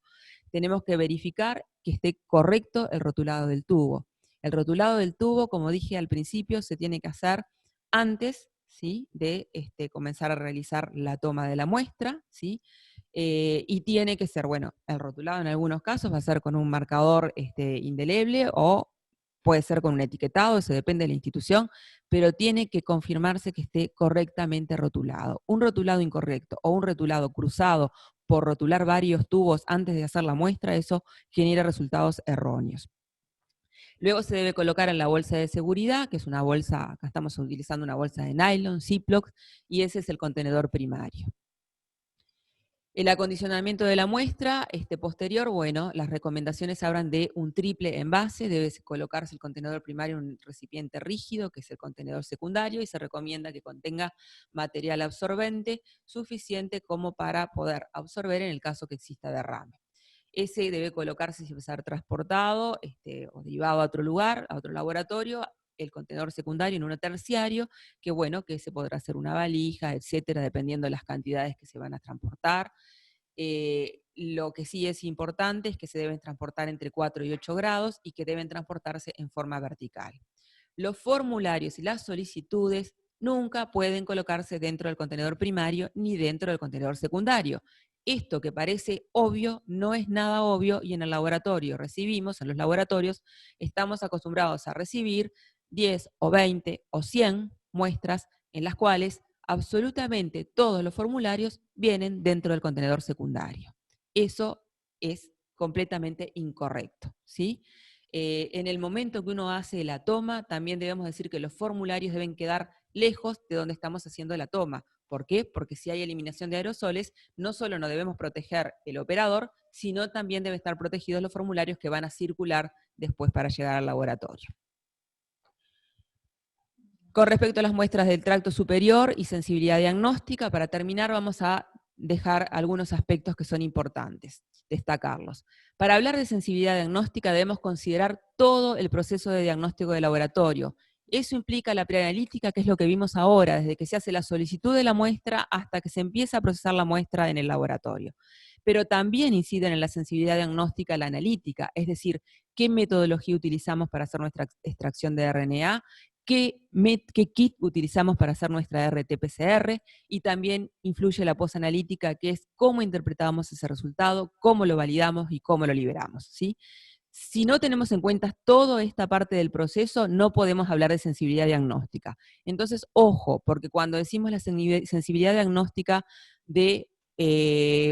Speaker 6: Tenemos que verificar que esté correcto el rotulado del tubo. El rotulado del tubo, como dije al principio, se tiene que hacer antes, ¿sí?, de comenzar a realizar la toma de la muestra, ¿sí? Y tiene que ser, bueno, el rotulado en algunos casos va a ser con un marcador indeleble o puede ser con un etiquetado, eso depende de la institución, pero tiene que confirmarse que esté correctamente rotulado. Un rotulado incorrecto o un rotulado cruzado por rotular varios tubos antes de hacer la muestra, eso genera resultados erróneos. Luego se debe colocar en la bolsa de seguridad, que es una bolsa, acá estamos utilizando una bolsa de nylon, Ziploc, y ese es el contenedor primario. El acondicionamiento de la muestra posterior, bueno, las recomendaciones hablan de un triple envase, debe colocarse el contenedor primario en un recipiente rígido, que es el contenedor secundario, y se recomienda que contenga material absorbente suficiente como para poder absorber en el caso que exista derrame. Ese debe colocarse y ser transportado o derivado a otro lugar, a otro laboratorio, el contenedor secundario en uno terciario, que bueno, que se podrá hacer una valija, etcétera, dependiendo de las cantidades que se van a transportar. Lo que sí es importante es que se deben transportar entre 4 y 8 grados y que deben transportarse en forma vertical. Los formularios y las solicitudes nunca pueden colocarse dentro del contenedor primario ni dentro del contenedor secundario. Esto que parece obvio no es nada obvio y en el laboratorio en los laboratorios, estamos acostumbrados a recibir 10 o 20 o 100 muestras en las cuales absolutamente todos los formularios vienen dentro del contenedor secundario. Eso es completamente incorrecto, ¿sí? En el momento que uno hace la toma, también debemos decir que los formularios deben quedar lejos de donde estamos haciendo la toma. ¿Por qué? Porque si hay eliminación de aerosoles, no solo no debemos proteger el operador, sino también deben estar protegidos los formularios que van a circular después para llegar al laboratorio. Con respecto a las muestras del tracto superior y sensibilidad diagnóstica, para terminar vamos a dejar algunos aspectos que son importantes, destacarlos. Para hablar de sensibilidad diagnóstica debemos considerar todo el proceso de diagnóstico de laboratorio. Eso implica la preanalítica, que es lo que vimos ahora, desde que se hace la solicitud de la muestra hasta que se empieza a procesar la muestra en el laboratorio. Pero también inciden en la sensibilidad diagnóstica la analítica, es decir, qué metodología utilizamos para hacer nuestra extracción de RNA, qué kit utilizamos para hacer nuestra RT-PCR, y también influye la posanalítica, que es cómo interpretamos ese resultado, cómo lo validamos y cómo lo liberamos, ¿sí? Si no tenemos en cuenta toda esta parte del proceso, no podemos hablar de sensibilidad diagnóstica. Entonces, ojo, porque cuando decimos la sensibilidad diagnóstica de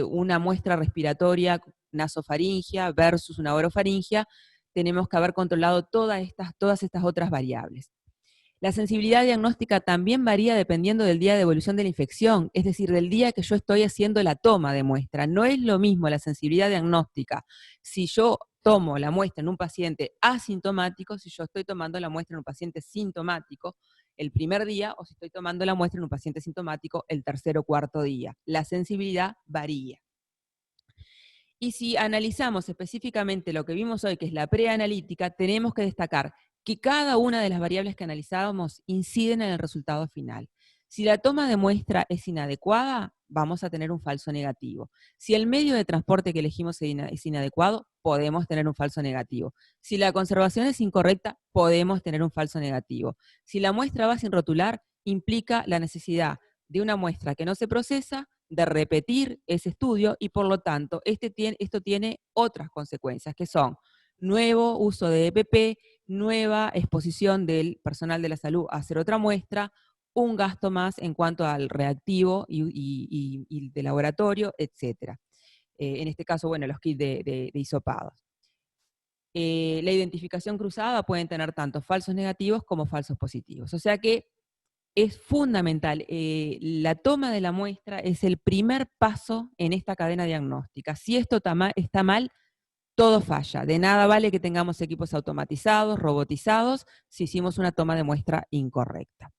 Speaker 6: una muestra respiratoria nasofaringia versus una orofaringia, tenemos que haber controlado todas estas otras variables. La sensibilidad diagnóstica también varía dependiendo del día de evolución de la infección, es decir, del día que yo estoy haciendo la toma de muestra. No es lo mismo la sensibilidad diagnóstica si yo tomo la muestra en un paciente asintomático, si yo estoy tomando la muestra en un paciente sintomático el primer día, o si estoy tomando la muestra en un paciente sintomático el tercer o cuarto día. La sensibilidad varía. Y si analizamos específicamente lo que vimos hoy, que es la preanalítica, tenemos que destacar que cada una de las variables que analizábamos inciden en el resultado final. Si la toma de muestra es inadecuada, vamos a tener un falso negativo. Si el medio de transporte que elegimos es inadecuado, podemos tener un falso negativo. Si la conservación es incorrecta, podemos tener un falso negativo. Si la muestra va sin rotular, implica la necesidad de una muestra que no se procesa, de repetir ese estudio, y por lo tanto esto tiene otras consecuencias, que son nuevo uso de EPP, nueva exposición del personal de la salud a hacer otra muestra, un gasto más en cuanto al reactivo y de laboratorio, etc. En este caso, bueno, los kits de hisopados. La identificación cruzada pueden tener tanto falsos negativos como falsos positivos. O sea que es fundamental. La toma de la muestra es el primer paso en esta cadena diagnóstica. Si esto está mal, todo falla. De nada vale que tengamos equipos automatizados, robotizados, si hicimos una toma de muestra incorrecta.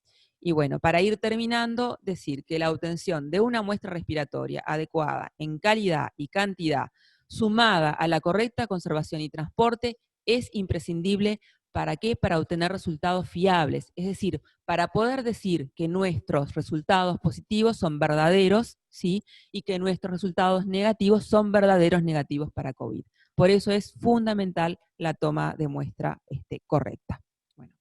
Speaker 6: Y bueno, para ir terminando, decir que la obtención de una muestra respiratoria adecuada en calidad y cantidad, sumada a la correcta conservación y transporte, es imprescindible ¿Para qué? Para obtener resultados fiables, es decir, para poder decir que nuestros resultados positivos son verdaderos, ¿sí? Y que nuestros resultados negativos son verdaderos negativos para COVID. Por eso es fundamental la toma de muestra correcta. Bueno,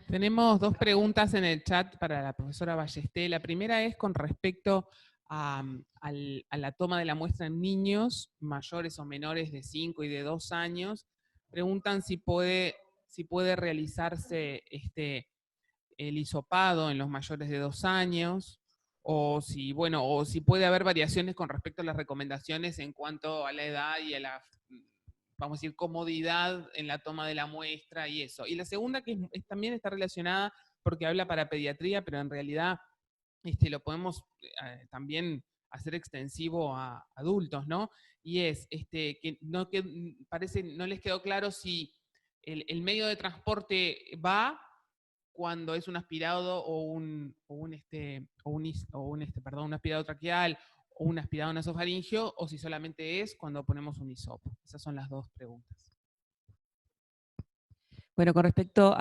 Speaker 7: tenemos dos preguntas en el chat para la profesora Ballesté. La primera es con respecto a la toma de la muestra en niños mayores o menores de 5 y de 2 años. Preguntan si puede realizarse el hisopado en los mayores de 2 años, o si puede haber variaciones con respecto a las recomendaciones en cuanto a la edad y a la, vamos a decir, comodidad en la toma de la muestra y eso. Y la segunda, que también está relacionada porque habla para pediatría, pero en realidad lo podemos también hacer extensivo a adultos, ¿no? Y es que parece no les quedó claro si el medio de transporte va cuando es un aspirado un aspirado traqueal o un aspirado nasofaringeo, o si solamente es cuando ponemos un hisopo. Esas son las dos preguntas.
Speaker 6: bueno, con respecto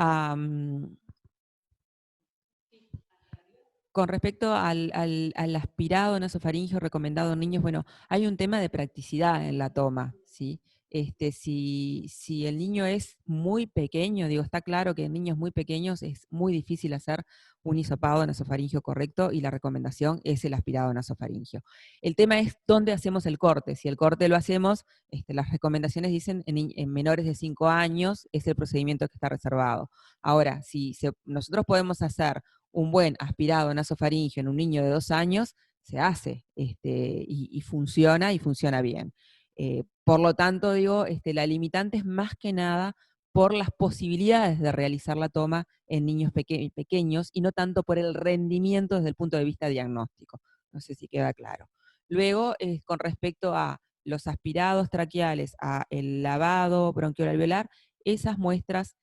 Speaker 6: al aspirado nasofaringeo recomendado en niños, bueno, hay un tema de practicidad en la toma, ¿sí? Si el niño es muy pequeño, digo, está claro que en niños muy pequeños es muy difícil hacer un hisopado nasofaringeo correcto y la recomendación es el aspirado nasofaringeo. El tema es dónde hacemos el corte. Si el corte lo hacemos, las recomendaciones dicen en menores de 5 años es el procedimiento que está reservado. Ahora, si nosotros podemos hacer un buen aspirado nasofaringeo en un niño de 2 años, se hace y funciona bien. Por lo tanto, digo, la limitante es más que nada por las posibilidades de realizar la toma en niños pequeños y no tanto por el rendimiento desde el punto de vista diagnóstico. No sé si queda claro. Luego, con respecto a los aspirados traqueales, a el lavado bronquiolo-alveolar, esas muestras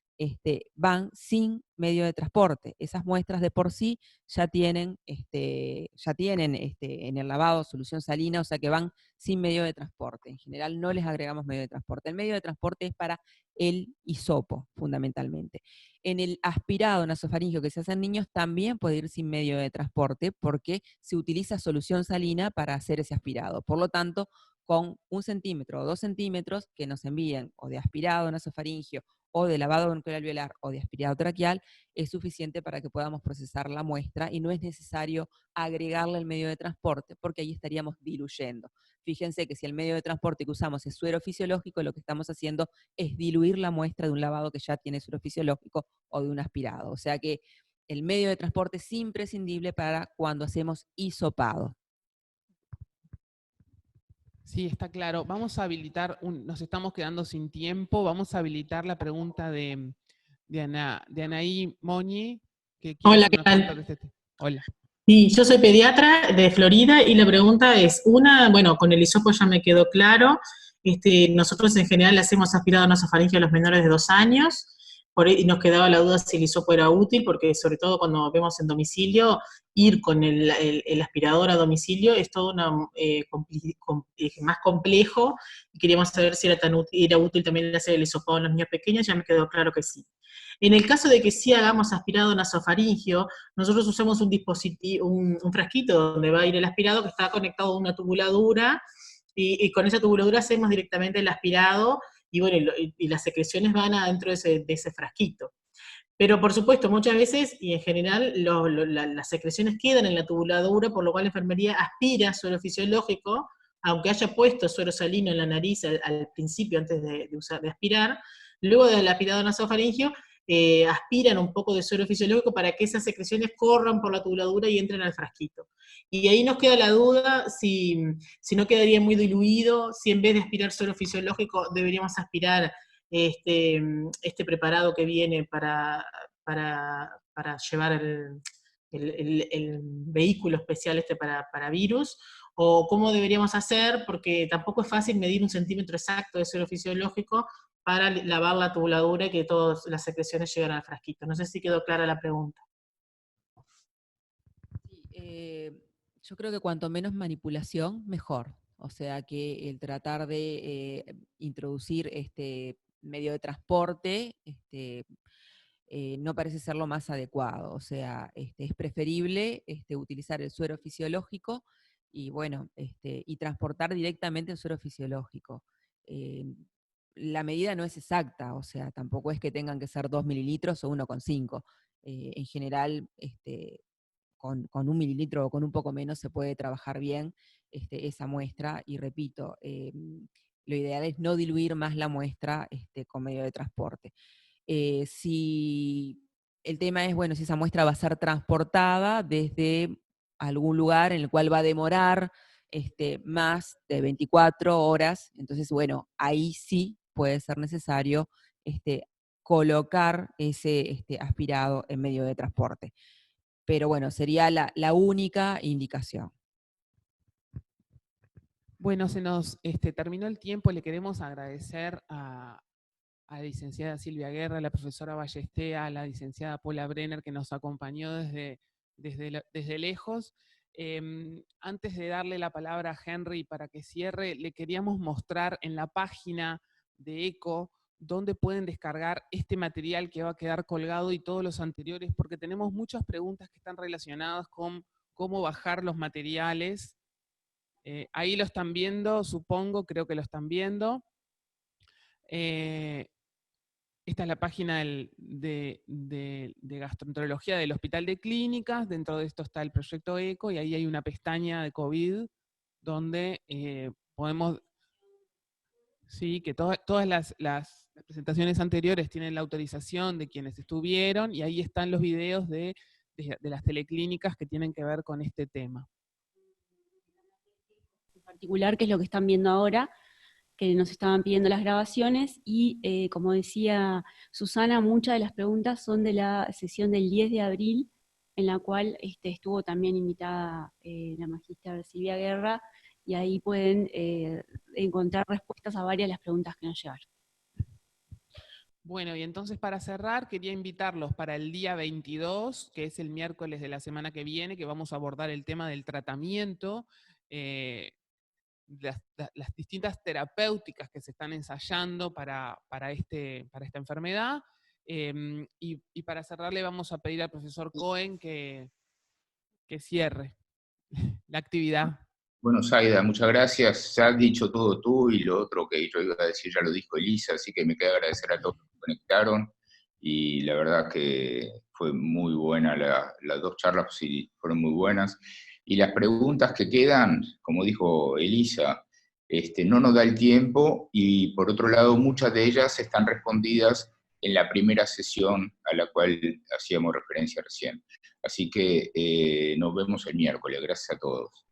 Speaker 6: van sin medio de transporte. Esas muestras de por sí ya tienen en el lavado solución salina, o sea que van sin medio de transporte. En general no les agregamos medio de transporte. El medio de transporte es para el hisopo, fundamentalmente. En el aspirado nasofaringeo que se hace en niños también puede ir sin medio de transporte porque se utiliza solución salina para hacer ese aspirado. Por lo tanto, con 1 centímetro o 2 centímetros que nos envíen o de aspirado nasofaringeo o de lavado bronquiolo-alveolar o de aspirado traqueal, es suficiente para que podamos procesar la muestra y no es necesario agregarle el medio de transporte, porque ahí estaríamos diluyendo. Fíjense que si el medio de transporte que usamos es suero fisiológico, lo que estamos haciendo es diluir la muestra de un lavado que ya tiene suero fisiológico o de un aspirado. O sea que el medio de transporte es imprescindible para cuando hacemos hisopado.
Speaker 7: Sí, está claro. Vamos a habilitar, nos estamos quedando sin tiempo, vamos a habilitar la pregunta de Anaí Moñi. Que
Speaker 8: Hola, ¿qué tal?
Speaker 7: Hola.
Speaker 8: Sí, yo soy pediatra de Florida y la pregunta es, bueno, con el hisopo ya me quedó claro, nosotros en general le hacemos aspirado nasofaringeo a los menores de 2 años, y nos quedaba la duda si el hisopo era útil, porque sobre todo cuando vemos en domicilio, ir con el aspirador a domicilio es todo más complejo, y queríamos saber si era útil también hacer el hisopado en los niños pequeños, ya me quedó claro que sí. En el caso de que sí hagamos aspirado nasofaringeo, nosotros usamos un dispositivo, un frasquito donde va a ir el aspirado que está conectado a una tubuladura, y con esa tubuladura hacemos directamente el aspirado, y bueno, y las secreciones van adentro de ese frasquito. Pero por supuesto, muchas veces, y en general, las secreciones quedan en la tubuladura, por lo cual la enfermería aspira suero fisiológico, aunque haya puesto suero salino en la nariz al principio, antes de aspirar. Luego del aspirado nasofaringeo, aspiran un poco de suero fisiológico para que esas secreciones corran por la tubuladura y entren al frasquito. Y ahí nos queda la duda si no quedaría muy diluido, si en vez de aspirar suero fisiológico deberíamos aspirar este preparado que viene para llevar el vehículo especial para virus, o cómo deberíamos hacer, porque tampoco es fácil medir 1 centímetro exacto de suero fisiológico para lavar la tubuladura y que todas las secreciones lleguen al frasquito. No sé si quedó clara la pregunta.
Speaker 6: Sí, yo creo que cuanto menos manipulación, mejor. O sea que el tratar de introducir medio de transporte, no parece ser lo más adecuado. O sea, es preferible utilizar el suero fisiológico y, bueno, y transportar directamente el suero fisiológico. La medida no es exacta, o sea, tampoco es que tengan que ser 2 mililitros o 1,5. En general, con 1 mililitro o con un poco menos se puede trabajar bien esa muestra, y repito, lo ideal es no diluir más la muestra con medio de transporte. Si el tema es, bueno, si esa muestra va a ser transportada desde algún lugar en el cual va a demorar más de 24 horas, entonces, bueno, ahí sí puede ser necesario colocar ese aspirado en medio de transporte. Pero bueno, sería la única indicación.
Speaker 7: Bueno, se nos terminó el tiempo. Le queremos agradecer a la licenciada Silvia Guerra, a la profesora Ballestea, a la licenciada Paula Brenner, que nos acompañó desde lejos. Antes de darle la palabra a Henry para que cierre, le queríamos mostrar en la página de ECO dónde pueden descargar este material que va a quedar colgado y todos los anteriores, porque tenemos muchas preguntas que están relacionadas con cómo bajar los materiales. Ahí lo están viendo, supongo, creo que lo están viendo. Esta es la página de gastroenterología del Hospital de Clínicas. Dentro de esto está el proyecto ECO, y ahí hay una pestaña de COVID donde podemos... Sí, que todas las presentaciones anteriores tienen la autorización de quienes estuvieron, y ahí están los videos de las teleclínicas que tienen que ver con este tema.
Speaker 9: En particular, que es lo que están viendo ahora, que nos estaban pidiendo las grabaciones, y como decía Susana, muchas de las preguntas son de la sesión del 10 de abril, en la cual estuvo también invitada la magíster Silvia Guerra, y ahí pueden encontrar respuestas a varias de las preguntas que nos llegaron.
Speaker 7: Bueno, y entonces para cerrar, quería invitarlos para el día 22, que es el miércoles de la semana que viene, que vamos a abordar el tema del tratamiento, las distintas terapéuticas que se están ensayando para esta enfermedad. Y para cerrarle vamos a pedir al profesor Cohen que cierre la actividad.
Speaker 2: Bueno, Zaida, muchas gracias. Ya has dicho todo tú, y lo otro que yo iba a decir ya lo dijo Elisa, así que me queda agradecer a todos los que conectaron, y la verdad que fue muy buena, las dos charlas sí, fueron muy buenas. Y las preguntas que quedan, como dijo Elisa, no nos da el tiempo, y por otro lado muchas de ellas están respondidas en la primera sesión a la cual hacíamos referencia recién. Así que nos vemos el miércoles. Gracias a todos.